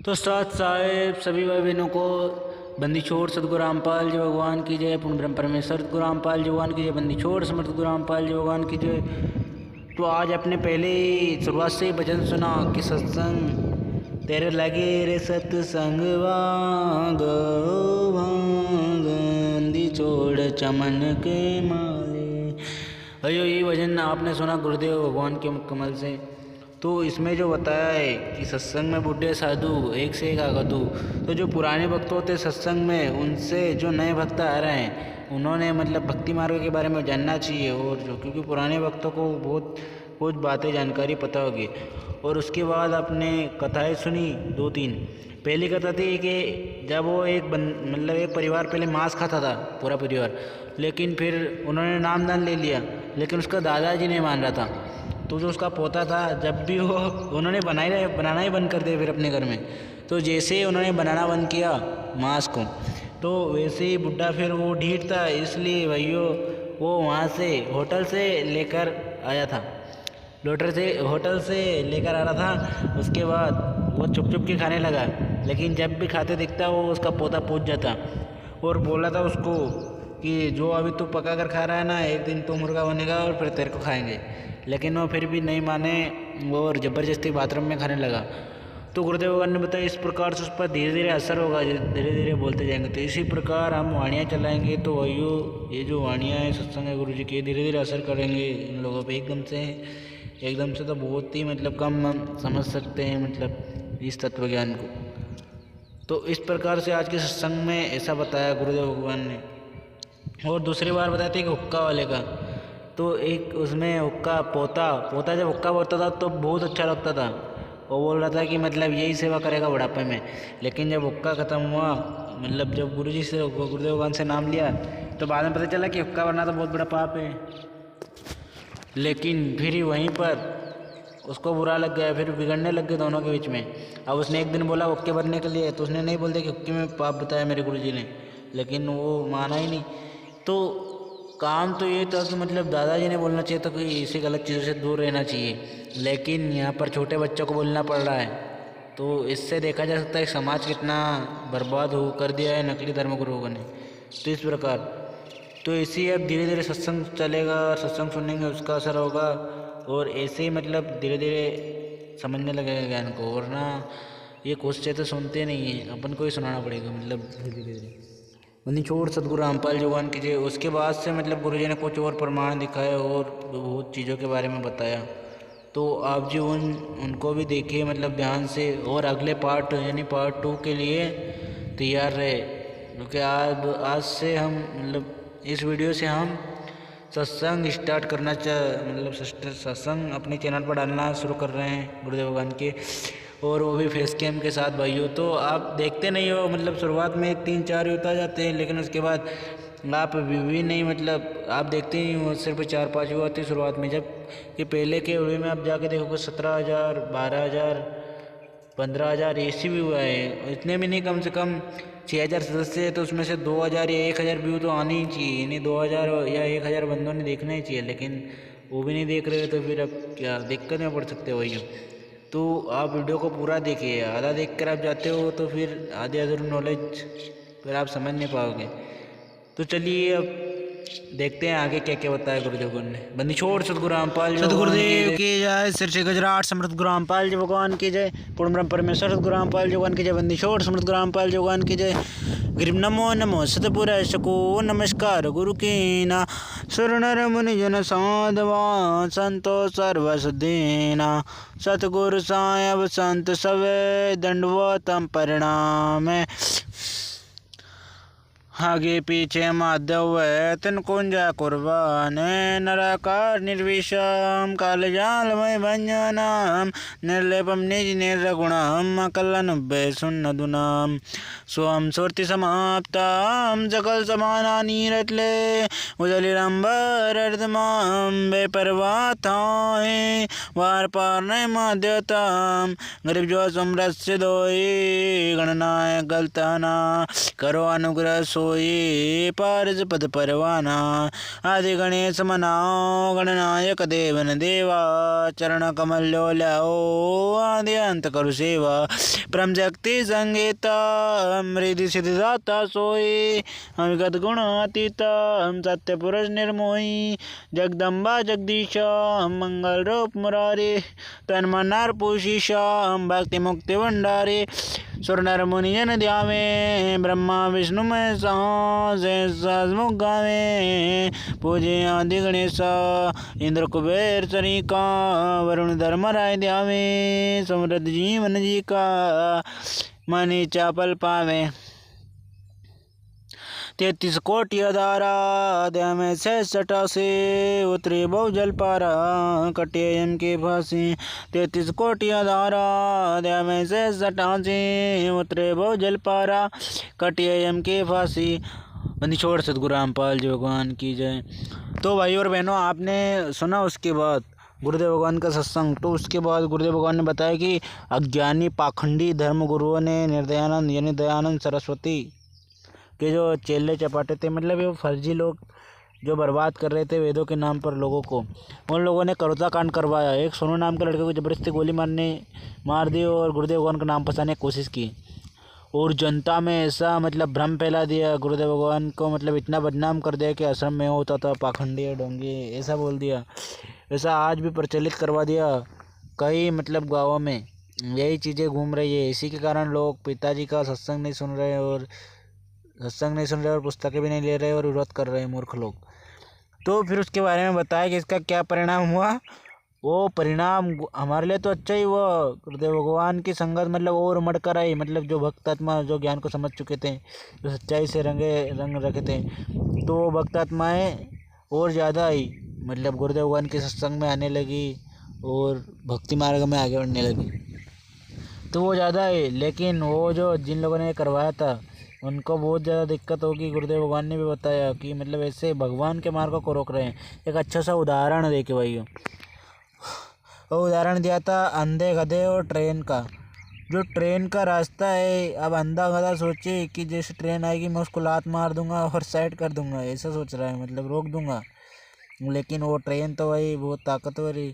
तो साहेब सभी भाई बहनों को बंदी छोड़ सतगुरु रामपाल जी भगवान की जय, पूर्ण ब्रह्म परमेश्वर सतगुरु रामपाल जी भगवान की जय, बंदी छोड़ समर्थ गुरु रामपाल जी भगवान की जय। तो आज अपने पहले शुरुआत से ही भजन सुना कि सत्संग तेरे लगे रे सत्संग बंदी छोड़ चमन के माले। अयो ये भजन आपने सुना गुरुदेव भगवान के कमल से। तो इसमें जो बताया है कि सत्संग में बूढ़े साधु एक से एक आगतु, तो जो पुराने भक्त होते सत्संग में, उनसे जो नए भक्त आ रहे हैं उन्होंने मतलब भक्ति मार्ग के बारे में जानना चाहिए। और जो क्योंकि पुराने भक्तों को बहुत कुछ बातें जानकारी पता होगी। और उसके बाद आपने कथाएं सुनी 2-3। पहली कथा थी कि जब वो एक परिवार पहले मांस खाता था पूरा परिवार, लेकिन फिर उन्होंने नामदान ले लिया, लेकिन उसका दादाजी नहीं मान रहा था। तो जो उसका पोता था, जब भी वो उन्होंने बनाना ही बंद कर दिया फिर अपने घर में। तो जैसे ही उन्होंने बनाना बंद किया मांस को, तो वैसे ही बुढ़ा फिर वो ढीठ था, इसलिए भैया वो वहाँ से होटल से लेकर आया था, होटल से लेकर आ रहा था। उसके बाद वो चुप चुप के खाने लगा, लेकिन जब भी खाते दिखता वो उसका पोता पूछ जाता और बोला था उसको कि जो अभी तू पका कर खा रहा है ना, एक दिन तो मुर्गा बनेगा और फिर तेरे को खाएंगे। लेकिन वो फिर भी नहीं माने और ज़बरदस्ती बाथरूम में खाने लगा। तो गुरुदेव भगवान ने बताया इस प्रकार से उस पर धीरे धीरे असर होगा, धीरे धीरे बोलते जाएंगे। तो इसी प्रकार हम वाणियाँ चलाएंगे तो वही ये जो वाणियाँ हैं सत्संग है गुरु जी के, धीरे धीरे असर करेंगे इन लोगों पे। एकदम से तो बहुत ही मतलब कम हम समझ सकते हैं मतलब इस तत्व ज्ञान को। तो इस प्रकार से आज के सत्संग में ऐसा बताया गुरुदेव भगवान ने। और दूसरी बार बताते कि हुक्का वाले का, तो एक उसमें हुक्का पोता जब हुक्का बोलता था तो बहुत अच्छा लगता था। वो बोल रहा था कि मतलब यही सेवा करेगा बुढ़ापे में। लेकिन जब हुक्का ख़त्म हुआ, मतलब जब गुरुदेव भगवान से नाम लिया, तो बाद में पता चला कि हुक्का बनना तो बहुत बड़ा पाप है। लेकिन फिर ही वहीं पर उसको बुरा लग गया, फिर बिगड़ने लग गए दोनों के बीच में। अब उसने एक दिन बोला हुक्के भरने के लिए, तो उसने नहीं बोल दिया कि हुक्के में पाप बताया मेरे गुरुजी ने, लेकिन वो माना ही नहीं। तो काम तो ये था कि मतलब दादाजी ने बोलना चाहिए था कि इसी गलत चीज़ों से दूर रहना चाहिए, लेकिन यहाँ पर छोटे बच्चों को बोलना पड़ रहा है। तो इससे देखा जा सकता है कि समाज कितना बर्बाद हो कर दिया है नकली धर्मगुरुओं ने। तो इस प्रकार तो ऐसे ही अब धीरे धीरे सत्संग चलेगा, सत्संग सुनेंगे उसका असर होगा, और ऐसे ही मतलब धीरे धीरे समझने लगेगा ज्ञान को। वरना ये कोशिशें तो सुनते नहीं हैं, अपन को ही सुनाना पड़ेगा मतलब धीरे धीरे। वहीं छोड़ सतगुरु रामपाल जी भगवान कीजिए। उसके बाद से मतलब गुरुजी ने कुछ और प्रमाण दिखाया और बहुत चीज़ों के बारे में बताया। तो आप जी उनको भी देखिए मतलब ध्यान से, और अगले पार्ट यानी पार्ट 2 के लिए तैयार रहे, क्योंकि आज से हम मतलब इस वीडियो से हम सत्संग स्टार्ट करना मतलब सत्संग अपने चैनल पर डालना शुरू कर रहे हैं गुरुदेव भगवान के, और वो भी फेस कैम के साथ भाइयों। तो आप देखते नहीं हो, मतलब शुरुआत में 3-4 होता जाते हैं, लेकिन उसके बाद आप भी नहीं मतलब आप देखते ही हो, सिर्फ 4-5 व्यू आते हैं शुरुआत में। जब कि पहले के वीडियो में आप जाके देखोगे 17,000, 12,000, 15,000 ऐसी व्यू आए हैं। इतने भी नहीं, कम से कम 6,000 सदस्य है, तो उसमें से 2,000 या 1,000 व्यू तो आने ही चाहिए, यानी 2,000 या 1,000 बंदों ने देखना ही चाहिए। लेकिन वो भी नहीं देख रहे, तो फिर अब क्या दिक्कत में पड़ सकते हो भैया। तो आप वीडियो को पूरा देखिए, आधा देख कर आप जाते हो तो फिर आधे अधूरी नॉलेज फिर आप समझ नहीं पाओगे। तो चलिए अब देखते हैं आगे क्या क्या बताया गुरुदेव ने। बंदी छोड़ सतगुरु रामपाल सतगुरुदेव की जय, सिर से गजराट समृद्ध गुरु रामपाल जी भगवान की जय, पूर्ण ब्रह्म परमेश्वर सतगुरु रामपाल जी भगवान की जय, बंदी छोड़ समृद्ध गुरु रामपाल जी भगवान की जय। गिरिम नमो नमो सतपुरुष को नमस्कार गुरु कीना। सुर नर मुनि जन साधवा संतो सर्वसुदीना। सतगुरु साहेब संत सवे दंडवतम परिणाम। आगे पीछे माधव है तिन कुंजा कुर्बान। नराकार निर्विषम कालजालमय भंजनम। निर्लेपम निज निर्गुणम अकलनुभ्य सुन्नदुनम। स्वम सुरति समाप्तम सकल समाना नीरतले। उजलिरंबर अर्धमाम बेपरवाथाए। वार पार न माध्यतम गरीब जो समरस्य दोई। गणनाय गलताना करो अनुग्रह सोई। पारस पद परवाना आदि गणेश मनाओ। गणनायक देवन देवा चरण कमल लो लाओ। आदि अंत करु सेवा परम शक्ति संगीता। मृदि सिद्धिदाता सोई अविगत गुण अतीता। सत्य पुरुष निर्मोही जगदम्बा जगदीशा। मंगल रूप मुरारी तन मन नर पूषिषा। भक्ति मुक्ति भंडारी सुर नर मुनि जन ध्यावे। ब्रह्मा विष्णु महेश मुख गावे। पूजे आदि गणेशा इंद्र कुबेर चरिका। वरुण धर्म राय ध्यावे। समृद्ध जीवन जी का मनी चापल पावे। 33 कोटि अधारा दया में से सटासे। उतरे बहु जल पारा कटे यम के फांसी। 33 कोटि अधारा दया में से सटासे। उतरे बहु जल पारा कटे यम के फांसी। बंदी छोड़ सतगुरु रामपाल जी भगवान की जय। तो भाई और बहनों, आपने सुना उसके बाद गुरुदेव भगवान का सत्संग। तो उसके बाद गुरुदेव भगवान ने बताया कि अज्ञानी पाखंडी धर्म गुरुओं ने निर्दयानंद यानी दयानंद सरस्वती के जो चेले चपाटे थे, मतलब ये फर्जी लोग जो बर्बाद कर रहे थे वेदों के नाम पर लोगों को, उन लोगों ने करोता कांड करवाया। एक सोनू नाम के लड़के को जबरदस्ती गोली मार दी और गुरुदेव भगवान का नाम फंसाने की कोशिश की और जनता में ऐसा मतलब भ्रम फैला दिया। गुरुदेव भगवान को मतलब इतना बदनाम कर दिया कि आश्रम में होता था पाखंडी डोंगी ऐसा बोल दिया। ऐसा आज भी प्रचलित करवा दिया कई मतलब गाँवों में यही चीज़ें घूम रही है। इसी के कारण लोग पिताजी का सत्संग नहीं सुन रहे और पुस्तकें भी नहीं ले रहे और विरोध कर रहे हैं मूर्ख लोग। तो फिर उसके बारे में बताया कि इसका क्या परिणाम हुआ। वो परिणाम हमारे लिए तो अच्छा ही हुआ। गुरुदेव भगवान की संगत मतलब और उमड़ कर आई। मतलब जो भक्त आत्मा जो ज्ञान को समझ चुके थे, जो सच्चाई से रंग रखे थे, तो वो भक्त आत्माएँ और ज़्यादा आई। मतलब गुरुदेव भगवान के सत्संग में आने लगी और भक्ति मार्ग में आगे बढ़ने लगी, तो वो ज़्यादा आई। लेकिन वो जो जिन लोगों ने करवाया था उनको बहुत ज़्यादा दिक्कत होगी। गुरुदेव भगवान ने भी बताया कि मतलब ऐसे भगवान के मार्ग को रोक रहे हैं। एक अच्छा सा उदाहरण दे के भाई वो उदाहरण दिया था अंधे गधे और ट्रेन का। जो ट्रेन का रास्ता है, अब अंधा गधा सोचे कि जैसे ट्रेन आएगी मैं उसको लात मार दूंगा और साइड कर दूंगा, ऐसा सोच रहा है, मतलब रोक दूंगा। लेकिन वो ट्रेन तो भाई बहुत ताकतवर है।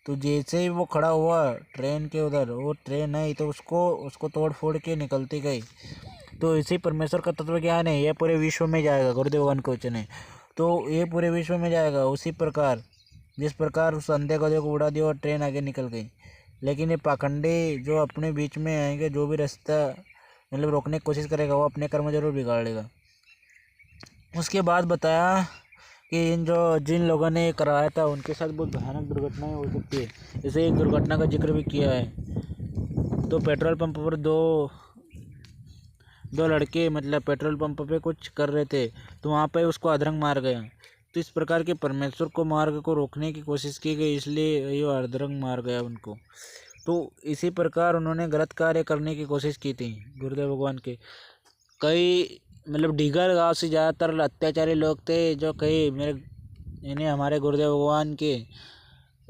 तो जैसे ही वो खड़ा हुआ ट्रेन के उधर, वो ट्रेन आई तो उसको तोड़ फोड़ के निकलती गई। तो इसी परमेश्वर का तत्व ज्ञान है, ये पूरे विश्व में जाएगा। गुरुदेव भगवान का वचन है, तो ये पूरे विश्व में जाएगा। उसी प्रकार जिस प्रकार उस अंधे गधे को उड़ा दिया और ट्रेन आगे निकल गई। लेकिन ये पाखंडी जो अपने बीच में आएंगे, जो भी रास्ता मतलब रोकने की कोशिश करेगा, वो अपने कर्म जरूर बिगाड़ेगा। उसके बाद बताया कि जिन लोगों ने कराया था उनके साथ बहुत भयानक दुर्घटनाएं हो सकती है। जैसे एक दुर्घटना का जिक्र भी किया है। तो पेट्रोल पंप पर दो लड़के मतलब पेट्रोल पंप पे कुछ कर रहे थे, तो वहाँ पे उसको अधरंग मार गया। तो इस प्रकार के परमेश्वर को मार्ग को रोकने की कोशिश की गई, इसलिए ये अधरंग मार गया उनको। तो इसी प्रकार उन्होंने गलत कार्य करने की कोशिश की थी गुरुदेव भगवान के। कई मतलब डीगर गाँव से ज़्यादातर अत्याचारी लोग थे, जो कई हमारे गुरुदेव भगवान के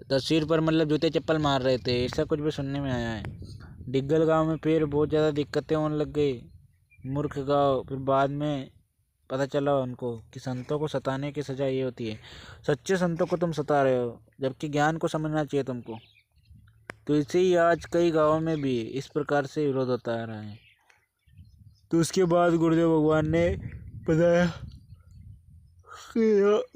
तस्वीर पर मतलब जूते चप्पल मार रहे थे, ऐसा कुछ भी सुनने में आया है। डिग्गल गांव में फिर बहुत ज़्यादा दिक्कतें होने लग गई, मूर्ख गांव। फिर बाद में पता चला उनको कि संतों को सताने की सज़ा ये होती है। सच्चे संतों को तुम सता रहे हो, जबकि ज्ञान को समझना चाहिए तुमको। तो इसे ही आज कई गाँवों में भी इस प्रकार से विरोध होता आ रहा है। तो उसके बाद गुरुदेव भगवान ने बताया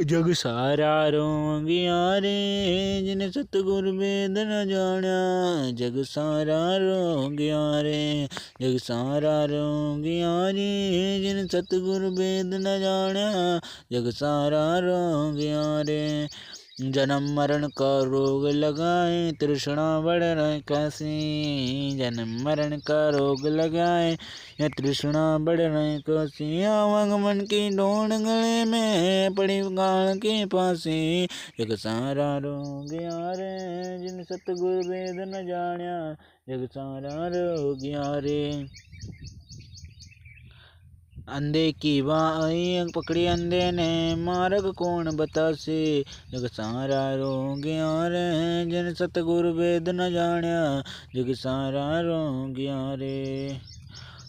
जग सारा रोगिया रे जिन सतगुर वेद न जाना, जग सारा रोगिया रे जग सारा रोगिया रे जिन सतगुर वेद न जाना, जग सारा रोगिया रे। जन्म मरण का रोग लगाए तृष्णा बढ़ रहे कैसी, जन्म मरण का रोग लगाए या तृष्णा बढ़ रहे कैसी, आवागमन की ढूंढ गले में पड़ी गाल के पासी, जग सारा रोग यारे जिन सतगुर वेद न जाना, जग सारा रोग यारे। अंधे की बाई पकड़ी अंधे ने मार्ग कौन बतासे, जग सारा रोग यारे जिन सतगुर वेद न जाना, जग सारा रोग यारे।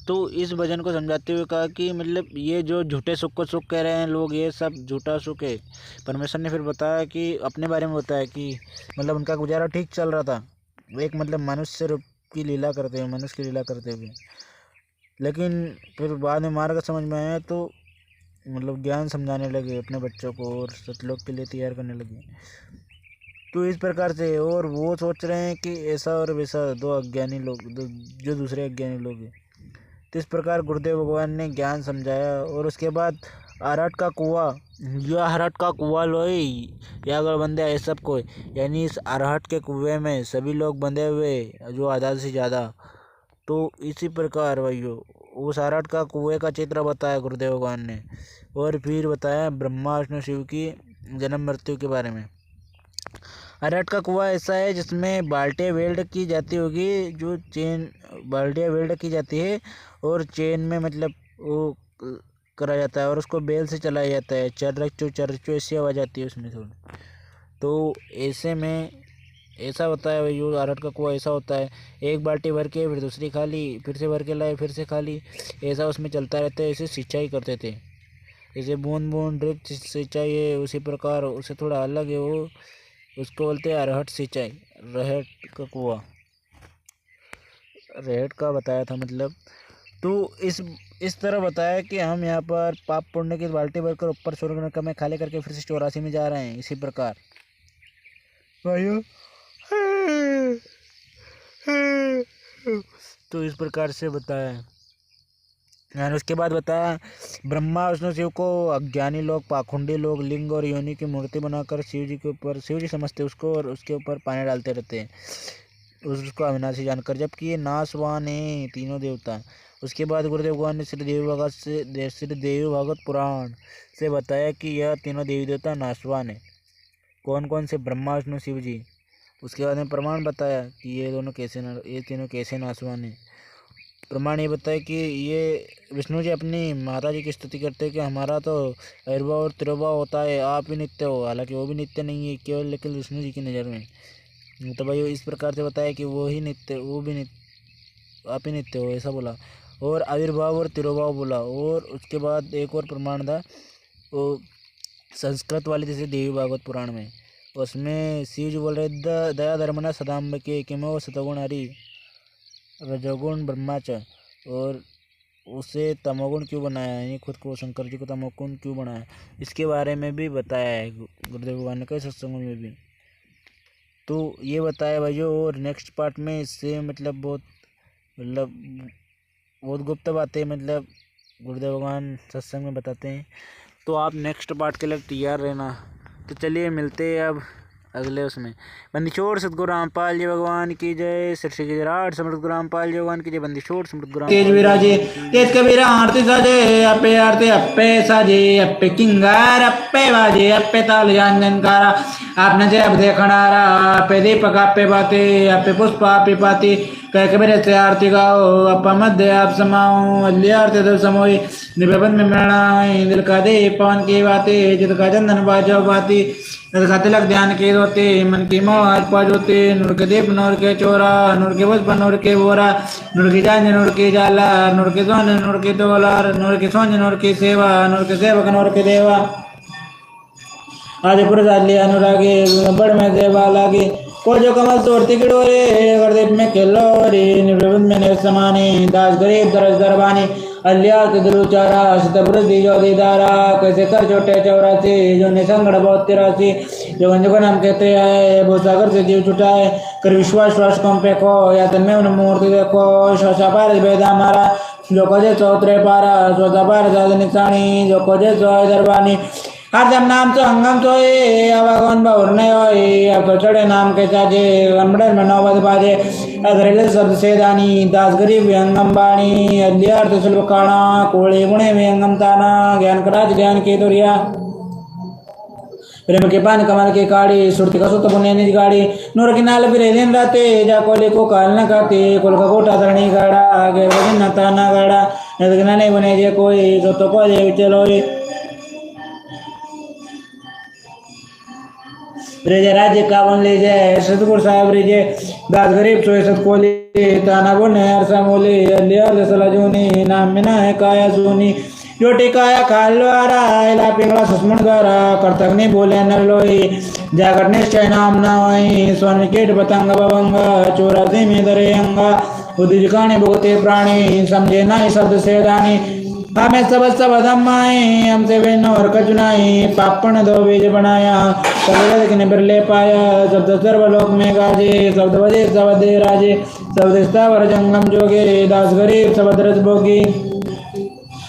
तो इस भजन को समझाते हुए कहा कि मतलब ये जो झूठे सुख को सुख कह रहे हैं लोग, ये सब झूठा सुख है। परमेश्वर ने फिर बताया कि अपने बारे में बताया कि मतलब उनका गुजारा ठीक चल रहा था, एक मतलब मनुष्य रूप की लीला करते हुए, मनुष्य की लीला करते हुए, लेकिन फिर बाद में मार्ग समझ में आया तो मतलब ज्ञान समझाने लगे अपने बच्चों को और सतलोक के लिए तैयार करने लगे। तो इस प्रकार से, और वो सोच रहे हैं कि ऐसा और वैसा दो अज्ञानी लोग, जो दूसरे अज्ञानी लोग हैं। तो इस प्रकार गुरुदेव भगवान ने ज्ञान समझाया। और उसके बाद अरहट का कुआं, यह अरहट का कुआं लोई या अगर बंदे है सब कोई, यानी इस अरहट के कुएं में सभी लोग बंधे हुए जो आधा से ज़्यादा। तो इसी प्रकार भाइयों उस अरहट का कुएं का चित्र बताया गुरुदेव भगवान ने। और फिर बताया ब्रह्मा विष्णु शिव की जन्म मृत्यु के बारे में। अरहट का कुआं ऐसा है जिसमें बाल्टियाँ वेल्ड की जाती होगी, जो चेन बाल्टियाँ वेल्ड की जाती है और चेन में मतलब वो करा जाता है और उसको बेल से चलाया जाता है। चर्रचू ऐसी आवाज़ आती है उसमें थोड़ी। तो ऐसे में ऐसा होता है भाई, अरहट का कुआं ऐसा होता है, एक बाल्टी भर के फिर दूसरी खाली, फिर से भर के लाए फिर से खाली, ऐसा उसमें चलता रहता है। ऐसे सिंचाई करते थे, जैसे बूंद बूंद ड्रिप सिंचाई है उसी प्रकार, उससे थोड़ा अलग है वो, उसको बोलते हैं अरहट सिंचाई। रहट का कुआं, रहट का बताया था मतलब। तो इस तरह बताया कि हम यहाँ पर पाप पुण्य की बाल्टी भरकर ऊपर स्वर्ग नरक में खाली करके फिर से 84 में जा रहे हैं। इसी प्रकार भाइयों तो इस प्रकार से बताया। और उसके बाद बताया ब्रह्मा विष्णु शिव को अज्ञानी लोग, पाखंडी लोग लिंग और योनि की मूर्ति बनाकर शिव जी के ऊपर, शिव जी समझते उसको, और उसके ऊपर पानी डालते रहते हैं उसको अविनाशी जानकर, जबकि ये नाशवान है तीनों देवता। उसके बाद गुरुदेव भगवान ने श्री देवी भागवत पुराण से बताया कि यह तीनों देवी देवता नाशवान है। कौन कौन से? ब्रह्मा विष्णु शिव जी। उसके बाद में प्रमाण बताया कि ये तीनों कैसे नाशवान है। प्रमाण ये बताया कि ये विष्णु जी अपनी माता जी की स्तुति करते हैं कि हमारा तो आविर्भाव और तिरोभाव होता है, आप ही नित्य हो। हालांकि वो भी नित्य नहीं है केवल, लेकिन विष्णु जी की नज़र में। तो भाई इस प्रकार से बताया कि वो ही नित्य, वो भी नित्य, आप ही नित्य हो, ऐसा बोला। और आविर्भाव और तिरोभाव बोला। और उसके बाद एक और प्रमाण था वो संस्कृत वाली, जैसे देवी भागवत पुराण में, उसमें शिव जी बोल रहे दया धर्मना सदाम्ब के किमो सतगुण हरि रजोगुण ब्रह्माच, और उसे तमोगुण क्यों बनाया, यानी खुद को शंकर जी को तमोगुण क्यों बनाया, इसके बारे में भी बताया है गुरुदेव भगवान ने कई सत्संगों में भी। तो ये बताया भाइयों। और नेक्स्ट पार्ट में इससे मतलब बहुत गुप्त बातें मतलब गुरुदेव भगवान सत्संग में बताते हैं। तो आप नेक्स्ट पार्ट के लिए तैयार रहना। तो चलिए मिलते हैं अब अगले उसमें। बंदीछोड़ सतगुरु रामपाल जी भगवान की जय। श्री गुजरात समृद्ध गुरु रामपाल जी भगवान की जय। बंदीछोड़ समृद्ध गुरु तेज विराजे तेज कबीरा आरती साजे अप्पे आरती अप्पे साजे अप्पे किंगार अप्पे बाजे अप्पे ताल जानकारा आपने जे अब देखणारा अप्पे दीपक अप्पे बाते अप्पे पुष्प अप्पे पाती कह कबीर से आरती गाओ अप्पा मध्य आप समाओ अल्ली आरती दल समोई निबंध में मरणाई दिल का दे पवन की बातें जिद का चंदन बाजो बाती दिल का तिलक ध्यान की रोते मन की मोह अर्पा जोते नूर के दीप नूर के चोरा नूर के पुष्प नूर के बोरा नूर की जांज नूर की जाला नूर के सोन नूर की तोलार नूर की सोंज नूर की सेवा नूर के सेवक नूर के देवा आदि पुरुष आदि अनुरागी बड़ में देवा लागी को जो कमल तोड़ती की डोरे गर्दीप में खेलो रे निर्विबंध में समानी दास गरीब दरज दरबानी अल्यात दिलुचारा शतवृद्धि जो दीदारा कैसे कर छोटे 84 जो निसंगड़ बहुत 83 जो गंजो नाम कहते आए भूसागर से जीव छुटाए कर विश्वास श्वास कंपे को या तन्मे उन मूर्ति देखो शोषा पार भेदा हमारा जो कोजे चौतरे पारा चौथा पार जाद निशानी जो कोजे चौ दरबानी हर जब नाम तो हंगम तो ये अवागन बहुरने होए अब तो चढ़े नाम के चाचे गनबड़े में नौबत बाजे अगरेले शब्द से दानी दास गरीब व्यंगम बाणी अध्यार तो सुलभ काना कोले गुणे व्यंगम ताना ज्ञान कराज ज्ञान की दुरिया प्रेम के पान कमल के काड़ी सुरती का सुत बुने निज गाड़ी नूर की नाल फिरे दिन राते जा कोले को काल न खाते कोल का कोटा धरणी गाड़ा आगे वजन न ताना गाड़ा नदगना नहीं बने जे कोई तो को जे चलो ब्रिजे राज्य कावन ले जाए सतगुरु साहब ब्रिजे दास गरीब सोए सतकोली ताना बोने अरसा मोली अलिया सला जूनी नाम मिना है काया जूनी जो टिकाया खालवारा इला पिंगला सुस्मन द्वारा करतग्नि बोले नलोई जागट निश्चय नाम न होई सोन कीट पतंग बवंग चौरासी में दरे अंगा उदिजकाने भुगते प्राणी समझे ना शब्द से दानी हमें सब धम्माए हमसे बिन और कचुनाई पापण दो बीज बनाया सब बिरले पाया शब्द सर्वलोक में गाजे शब्द बजे सब दे राजे शब्द स्थावर जंगम जोगे दास गरीब सब रस भोगी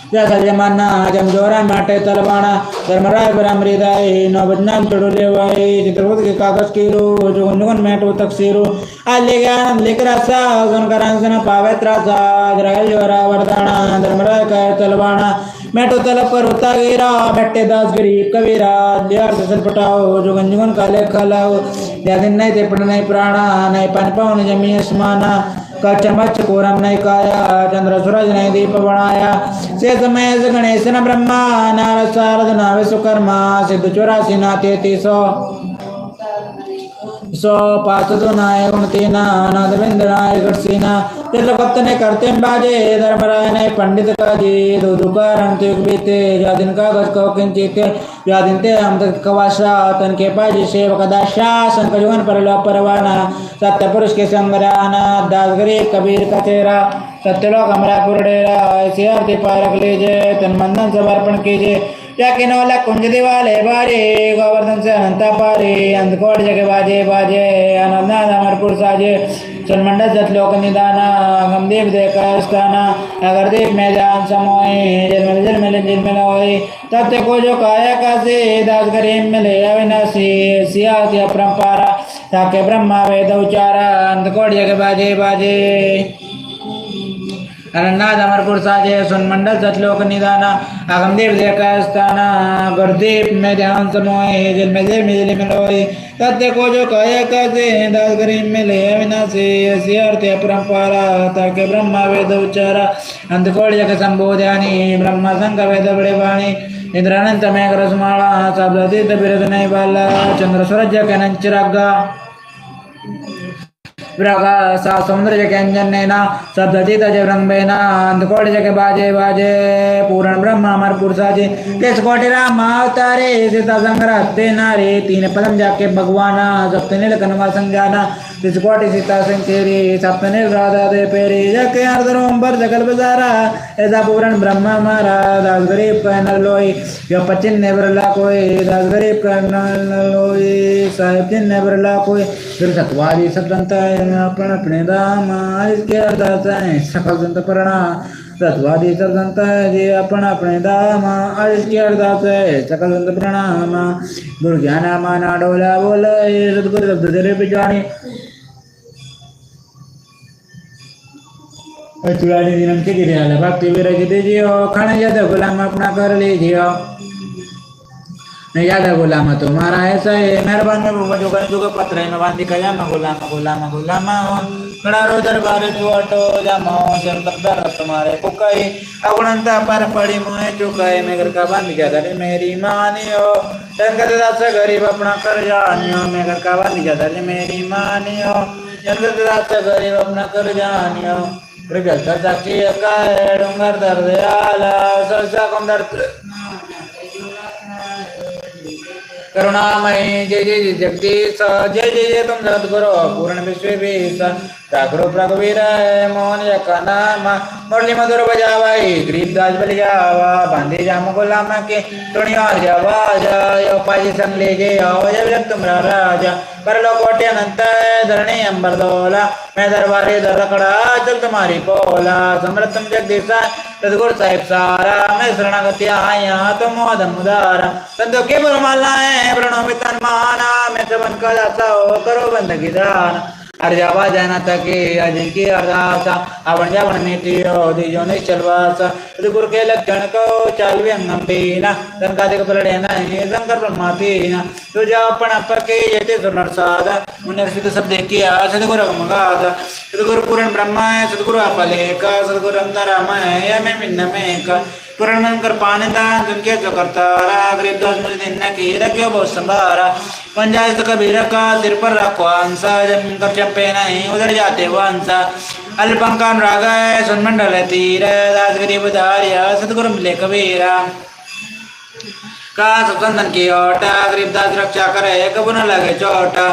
जैसा जमाना जम जोरा माटे तलवाना धर्मराय बरामृदाय नौ बदनाम चढ़ो लेवाई चित्रकूट के कागज की रो जो गुनगुन मैटो तकसीरो आले ज्ञान लेकर आसा गन करांसन पावे त्रासा ग्रहल जोरा वरदाना धर्मराय का तलवाना मैटो तलब पर उता गिरा बैठे दास गरीब कबीरा दियार से पटाओ जो गंजुगन काले खलाओ या दिन नहीं ते पड़ नहीं प्राणा नहीं पान पावन जमी आसमाना कचमच कोरम नहीं काया चंद्र सूरज नहीं दीप बनाया से समय गणेश न ब्रह्मा नारद शारद नावे सुकर्मा सिद्ध 84 ना 33 सो पास तो नाय गुण तीना अनाथ बिंद नाय गटसीना तेल भक्त ने करते बाजे धर्मराय ने पंडित काजी दो दुकारण ते बीते या दिन का गज को किंचित या दिन ते हम तक कवासा तन के पाजी सेवक दाशा संक जुगन पर लो परवाना सत्य पुरुष के संगराना दास गरीब कबीर का तेरा सत्यलोक हमरा पुरडेरा ऐसी आरती पारक लीजिए तन मंदन से अर्पण कीजिए या किनोला कुंज दिवाले बाजे गोवर्धन से अनंता पारे अंधकोट जगह बाजे बाजे आनंदा अमरपुर साजे चनमंडल सतलोक निदाना गमदीप देकर स्थाना अगर दीप में जान समोए जल में लोए तत्व को जो काया का से दास गरीब मिले अविनाशी सियाती अपरंपारा ताके ब्रह्मा वेद उचारा अंधकोट जगह बाजे बाजे अनन्नाथ अमरपुर साजे सुनमंडल सतलोक निदाना अगमदेव देखा स्थाना गुरदीप में ध्यान समोए जल में लोए तत्व को जो काया कासे दास गरीब मिले अविनाशी ऐसी आरती अपरंपारा ताके ब्रह्मा वेद उच्चारा अंधकोट जग संबोध्यानी ब्रह्मा संग वेद बड़े वाणी इंद्रानंत में रसमाला शब्दतीत बिरद नहीं बाला चंद्र सूरज के नंचरागा व्रगा सा समुद्र जके अंजनेना सब्दतीत जब्रंबेना अंधकोट जके बाजे बाजे पूर्ण ब्रह्म अमरपुर साजे केस कोटि राम अवतारे सीता संग्रह ते नारे तीन पदम जाके भगवाना सप्त नील कनवा संजाना तिस कोटि सीता संकेरी सप्त नील राधा दे पेरी जके अर्धरोम पर जगल बजारा ऐसा पूर्ण ब्रह्म हमारा दास गरीब का नर लोई यो पचिन ने बरला कोई दास गरीब का नर लोई साहिब जिन ने बरला कोई फिर सतवादी सब जनता अपन अपने दाम इसके अर्थात है सकल संत प्रणाम सतवादी सब जनता है जी अपन अपने दाम इसके अर्थात है सकल संत प्रणाम गुरु ज्ञान माना डोला बोले सतगुरु शब्द तेरे पिछवानी चुरानी दिनम के गिरे आले भक्ति विरज दीजिए खाने जाते गुलाम अपना कर लीजिए नहीं याद है गुलामा तुम्हारा ऐसा है मेहरबान में जो का पत्र है मैं बांधी का जामा गुलामा खड़ा रो दरबार चुआटो जामा जब दरबार तुम्हारे पुकाई अगुणंता पर पड़ी मुहे चुकाए मैं घर का बांध गया धरे मेरी मानियो जंगत दास गरीब अपना कर जानियो मैं घर का बांध गया धरे मेरी मानियो जंगत दास गरीब अपना कर जानियो प्रगत साक्षी का डूंगर दर्द आला सरसा कम दर्द करुणामयी जय जय जगदीश जय जय जय तुम सद्गुरु पूर्ण विश्व बीस ठाकुर प्रघुवीर मोहन का नाम मुरली मधुर बजावाई गरीबदास बलियावा बांधे जाम गुलाम के टुणिया जावा जायो पाजी संग ले जे आओ जब तुम्हारा राजा कर लो कोटे अनंत धरणी अंबर दौला मैं दरबारे दर रखड़ा चल तुम्हारी पोला समृतम जगदीशा सदगुरु साहिब सारा मैं शरणागति आया तुम मोदम उदारा संतो के बुरमाला है प्रणो में तन माना मैं सबन का दाता हो करो बंदगी दान अर्जावा जाना तके अजन की अरदासा अवन जावन नीति दिजो ने चलवासा सदगुरु के लक्षण को चालवी अंगम पीना तनका देख पलड़े नहीं शंकर परमातीना तुझा अपन अपर के जेते सुनर सादा मुन्ने सिद्ध सब देखिया सदगुरु मगादा सदगुरु पूर्ण ब्रह्मा है सदगुरु अपलेका सदगुरु अंतराम है या मैं मिन्न में का पूर्ण कर पाने दान तुमके जो करता गरीब दोस्त मुझे दिन की रखियो बहुत संभारा पंजाब कबीर का सिर पर रखो अंसा जम कर चंपे नहीं उधर जाते वो अंसा अल्पंकान राग है सुनमंडल तीर दास गरीब धारिया सदगुरु मिले कबीरा का सत्संदन की ओटा गरीबदास रक्षा करे कबू न लगे चोटा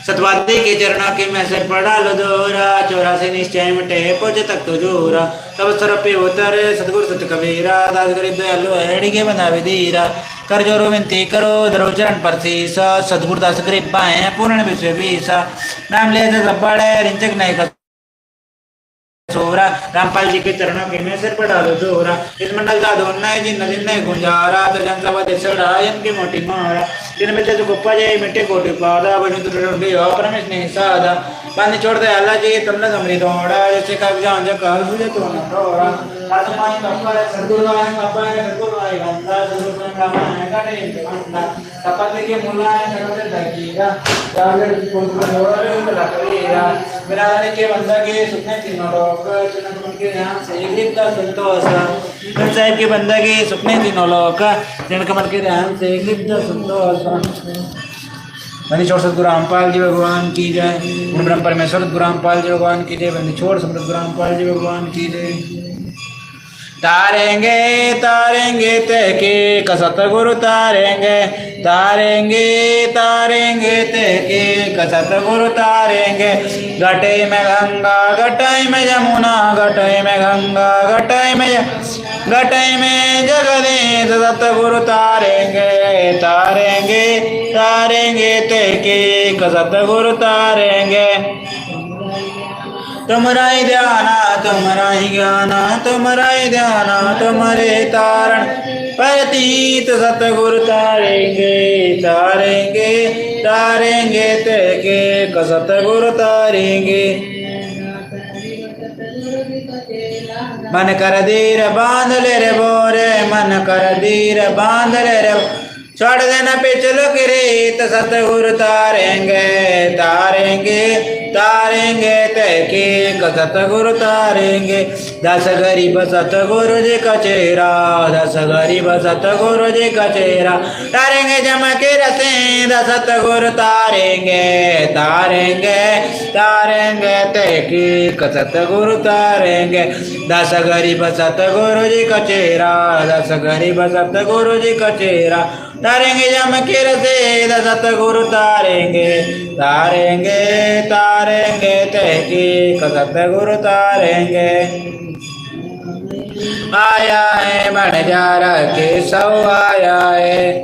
सतवादी के चरणों के मैं सिर पर डालो दोरा 84 निश्चय मिटे पहुंचे तक तो जोरा तब सर पे उतर सतगुरु सत कबीरा दास गरीब दयालु हेड़ी के बना विधीरा कर जोरो विनती करो धरो चरण पर शीसा सतगुरु दास गरीब पाए पूर्ण विश्व बीसा नाम ले सब बड़े रिंचक नहीं कर सोरा रामपाल जी के चरणों के में सिर पर डालो जोरा इस मंडल का दोनना है जिन जिन गुंजारा तो जनसभा देसड़ा इनकी मोटी मारा जिन मिलते जो गुप्पा जाए मिट्टे कोटी पादा बनी तो डंडे हो परमेश नहीं सादा बांधी छोड़ दे अल्लाह जी तुमने समरी दौड़ा जैसे का जान जा कर तुझे तो न थोड़ा आत्माई बापा सदगुरु आए बापा सदगुरु आए गंगा सदगुरु का है काटे गंगा सपत के मुल्ला है सदगुरु दकीरा जागर को जोड़ा लकड़ीरा मेरा के बंदा के सुखने तीनों लोग के यहाँ से एक का संतोष साहिब के बंदा के सुखने तीनों लोग कमल के ध्यान से एक संतोष बंदी छोड़ सतगुरु रामपाल जी भगवान की जय गुरु ब्रह्म परमेश्वर सतगुरु रामपाल जी भगवान की जय बंदी छोड़ सतगुरु रामपाल जी भगवान की जय तारेंगे तारेंगे ते के कसत गुरु तारेंगे तारेंगे तारेंगे ते के कसत गुरु तारेंगे घटे में गंगा घटाई में यमुना घटाई में गंगा घटाई में घटाई में जगदीश सत गुरु तारेंगे तारेंगे तारेंगे ते के कसत गुरु तारेंगे तुम्हारा ही ध्याना तुम्हारा ही ज्ञाना तुम्हारा ही ध्याना तुम्हारे तारण प्रतीत सतगुरु तारेंगे तारेंगे तारेंगे तेके सतगुरु तारेंगे मन कर धीर बांध ले रे बोरे मन कर धीर बांध ले रे छोड़ देना पिछल की रीत सतगुरु तारेंगे तारेंगे तारेंगे तेके सतगुरु तारेंगे दस गरीब सतगुरु जी का चेहरा दस गरीब सतगुरु जी का चेहरा तारेंगे जमके रसे दस सतगुरु तारेंगे तारेंगे तारेंगे तेके सतगुरु तारेंगे दस गरीब सतगुरु जी का चेहरा दस गरीब सतगुरु जी का चेहरा तारेंगे जमके रसे दस सतगुरु तारेंगे तारेंगे तारेंगे तेकी सतगुरु तारेंगे आया है बंजारा के सौ आया है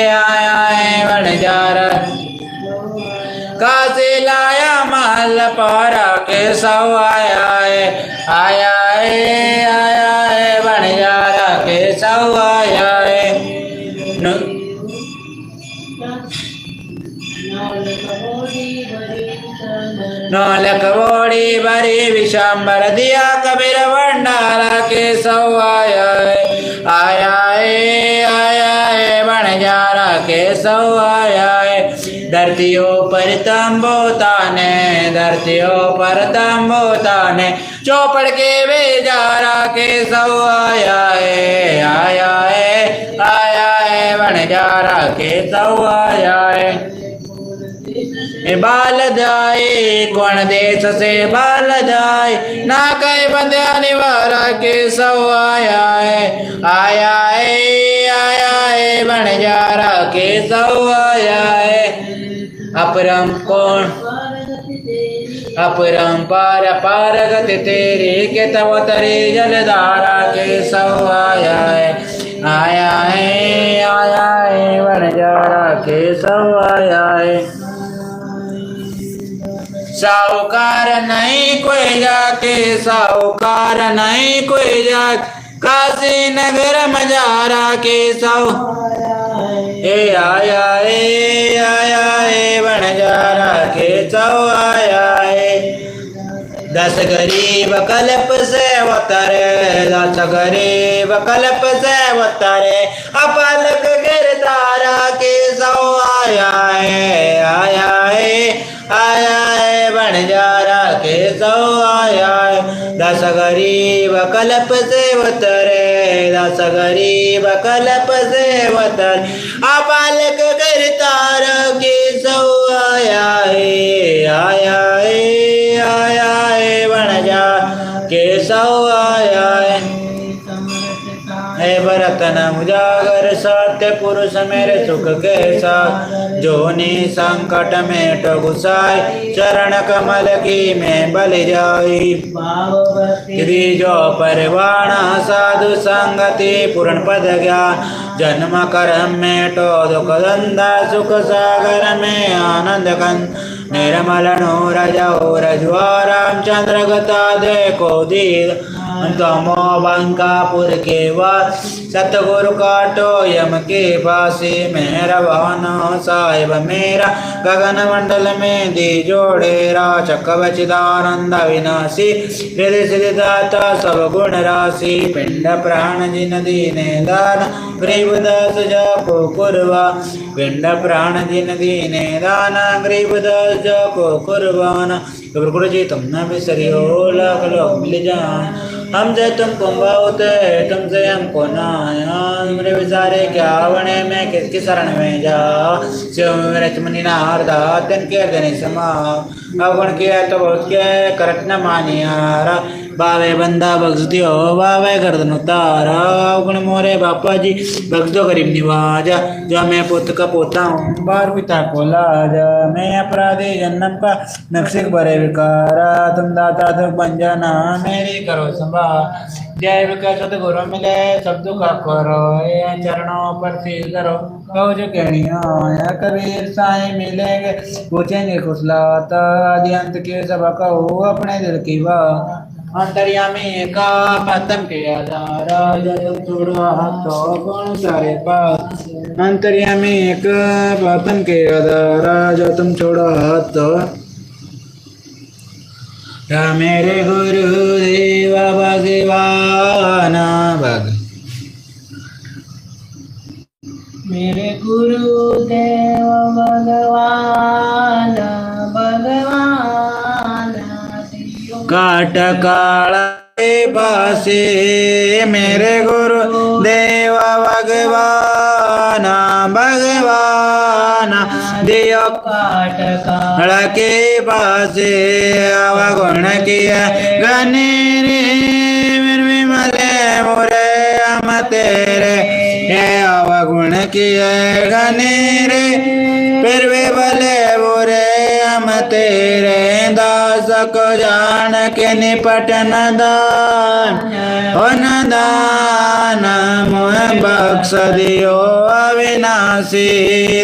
आया है बंजारा कासे लाया माल पारा के सौ आया है आया है बंजारा के सौ आया है नौलख बोड़ी बड़ी विशाम्बर दिया कबीर भंडारा के सौ आया है बंजारा के सौ आया है धरतियों पर तंबोताने धरतियों पर तंबोताने चौपड़ के बेजारा के सौ आया है बंजारा के सौ आया है बाल जाए कौन देश से बाल जाए ना कहीं बंध्या निवारा के सौ आया है आया है बंजारा के सौ आया है अपरम कौन अपरंपार पार गति तेरे के तव तरे जलधारा के सौ आया है बंजारा के सौ आया है साहूकार नहीं कोई जाके साहूकार नहीं कोई जा काशी नगर मजारा के सौ आया है बंजारा के सौ आया है 10 गरीब कल्प से अवतरे 10 गरीब कल्प से अवतरे अपलक गिरधारा के सौ आया है बंजारा के सौ आया है 10 गरीब कल्प से अवतरे 10 गरीब कल्प से अवतरे अपलक गिरधारा के सौ आया है बंजारा के सौ आया है भरतन उजागर सत्य पुरुष मेरे सुख के साथ जोनी संकट में टगुसाई चरण कमल की मैं बल जाई यदि जो परिवाणा साधु संगति पूर्ण पद ज्ञान जन्म कर्म में तो दुख धंधा सुख सागर में आनंद कंद निर्मल नूर जो रजवा रामचंद्र गता देखो दीद तमो बंकापुर के वाद सतगुरु काटो यम के पासे मेरा भानो साहिब मेरा गगन मंडल में दी जोड़ेरा चकवचिदानंद विनाशी हृदय सिद्धाता सब गुण राशि पिंड प्राण जिन दीने दान गरीबदास जाको कुर्बा पिंड प्राण जिन दीने दान गरीबदास जाको कुर्बाना गुरु जी तुम न बिसरियो लाख लोग मिल जाए हमसे तुमको बहुत है तुमसे हमको नाया मेरे विचारे क्या बने मैं किसकी शरण में जा शिव मेरे चमनी नारदा दिन के दिन समा अवगुण किया तो बहुत क्या करत न मानियारा बावे बंदा बख्श दियो बावे गर्दन उतारा अवगुण मोरे बापा जी बख्श दो गरीब निवाजा जो मैं पुत्र का पोता हूँ बार पिता को लाजा मैं अपराधी जन्म का नक्शिक बड़े विकारा तुम दाता दुख बन जाना मेरी करो संभाल जय विकास गुरु मिले सब दुख करो चरणों पर सील करो कहो जो कहनिया कबीर साईं मिलेंगे पूछेंगे खुशलाता आदि अंत के सब कहो अपने दिल की बात अंतर्यामी का पतम के आधारा जब छोड़ा तो कौन सारे पास अंतर्यामी का पतम के आधारा जो तुम छोड़ा तो मेरे गुरुदेव भगवान भग मेरे गुरुदेव भगवान काट काल पासे मेरे गुरु देव भगवान दियो काट काल के पासे अवगुण किया गने रे विमले मोरे हम तेरे अवगुण किया गने रे फिर वे भले बुरे हम तेरे दास को जान के निपट न दान ओ न दान मोह बख्श दियो अविनाशी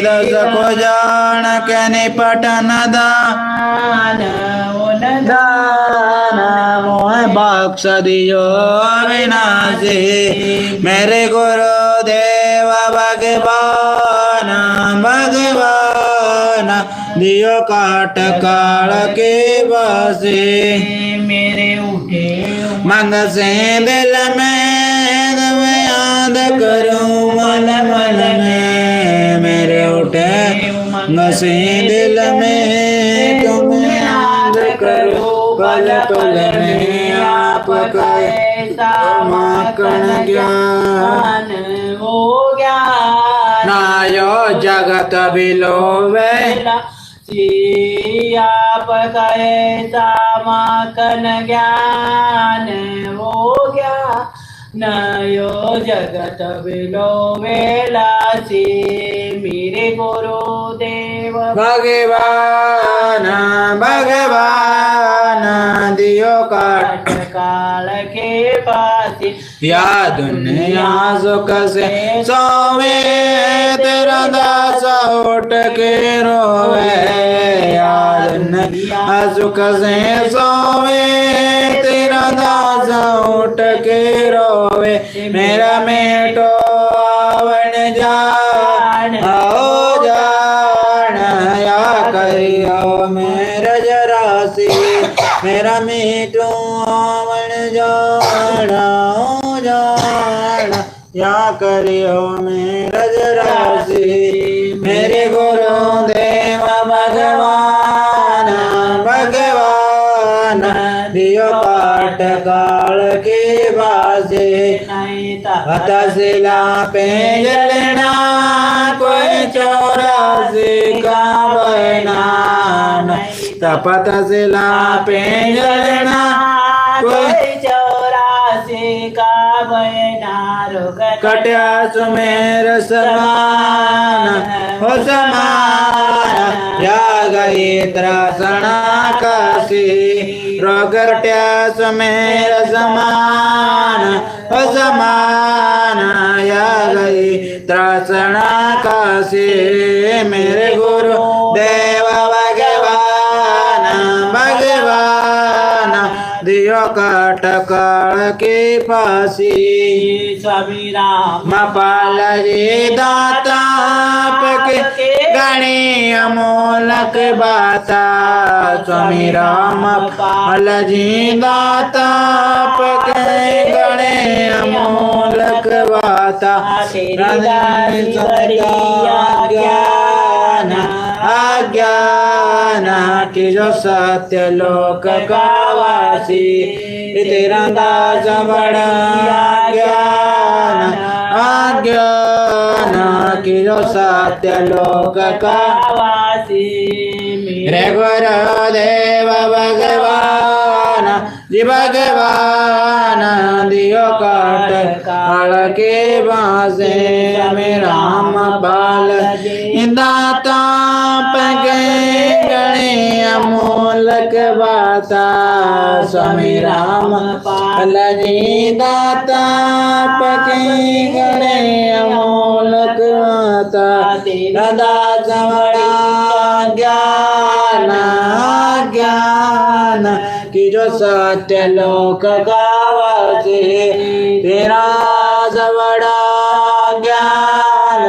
दास को जान के निपट न दान दान मोह बख्श दियो अविनाशी मेरे गुरु देव भगवान दियो काट काल के बासे मेरे उठे मंग से दिल में याद करूं मन मन में मेरे उठे मंग से दिल में तुम याद करो पल पल में आपका माकन ज्ञान हो गया नायो जगत बिलोवे सी आप कहे सामाकन ज्ञान हो गया नयो जगत बिलो वेलासी मेरे गुरुदेव भगवान भगवान दियो काट काल के पास या दुनिया सुख से सोवे तेरा दास उठ के रोवे या दुनिया सुख से सोवे तेरा दास उठ के रोवे मेरा मेटो आवन जान आओ जान या करियो मेरा जरा सी मेरा मेटो आवन जान आओ जान या करियो मेरा जरा सी मेरे गुरुदेव भगवान भगवान दियो पाठ काल के बाजे हतशिला पे जलना कोई चौरासी का बहना तपत शिला पे जलना कोई चौरासी का बहना कट्या सुमेर समान हो समान या गई त्रासना काशी रोगट्या सुमेर समान हो समान या गई त्रासना काशी मेरे गुरु देव भगवान भगवान दियो काट काल के फांसी स्वामी राम पाल जी दाता के गणे अमोलक बाता स्वामी राम पाल जी दाता के गणे अमोलक बाता ज्ञान अज्ञान की जो सत्य लोक का वासी तेरा दास बड़ा ज्ञान अज्ञान की जो सत्य लोक का वासी मेरे गुरुदेव भगवान जी भगवान दियो काट काल के बासे में राम पाल दाता पगे गणे अमोलक बाता स्वामी राम पाल जी दाता पगे गणे अमोलक बाता तेरा दास बड़ा ज्ञान ज्ञान की जो सत्य लोक गावते तेरा बड़ा ज्ञान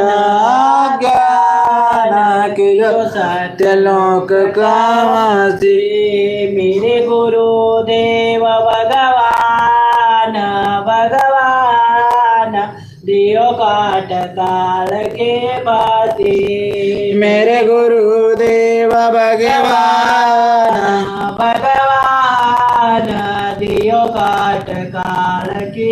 ज्ञान की जो सत्य लोक गावते मेरे गुरुदेव भगवान भगवान दियो काट काल के बाती मेरे गुरुदेव भगवान भगवान दियो काट काल के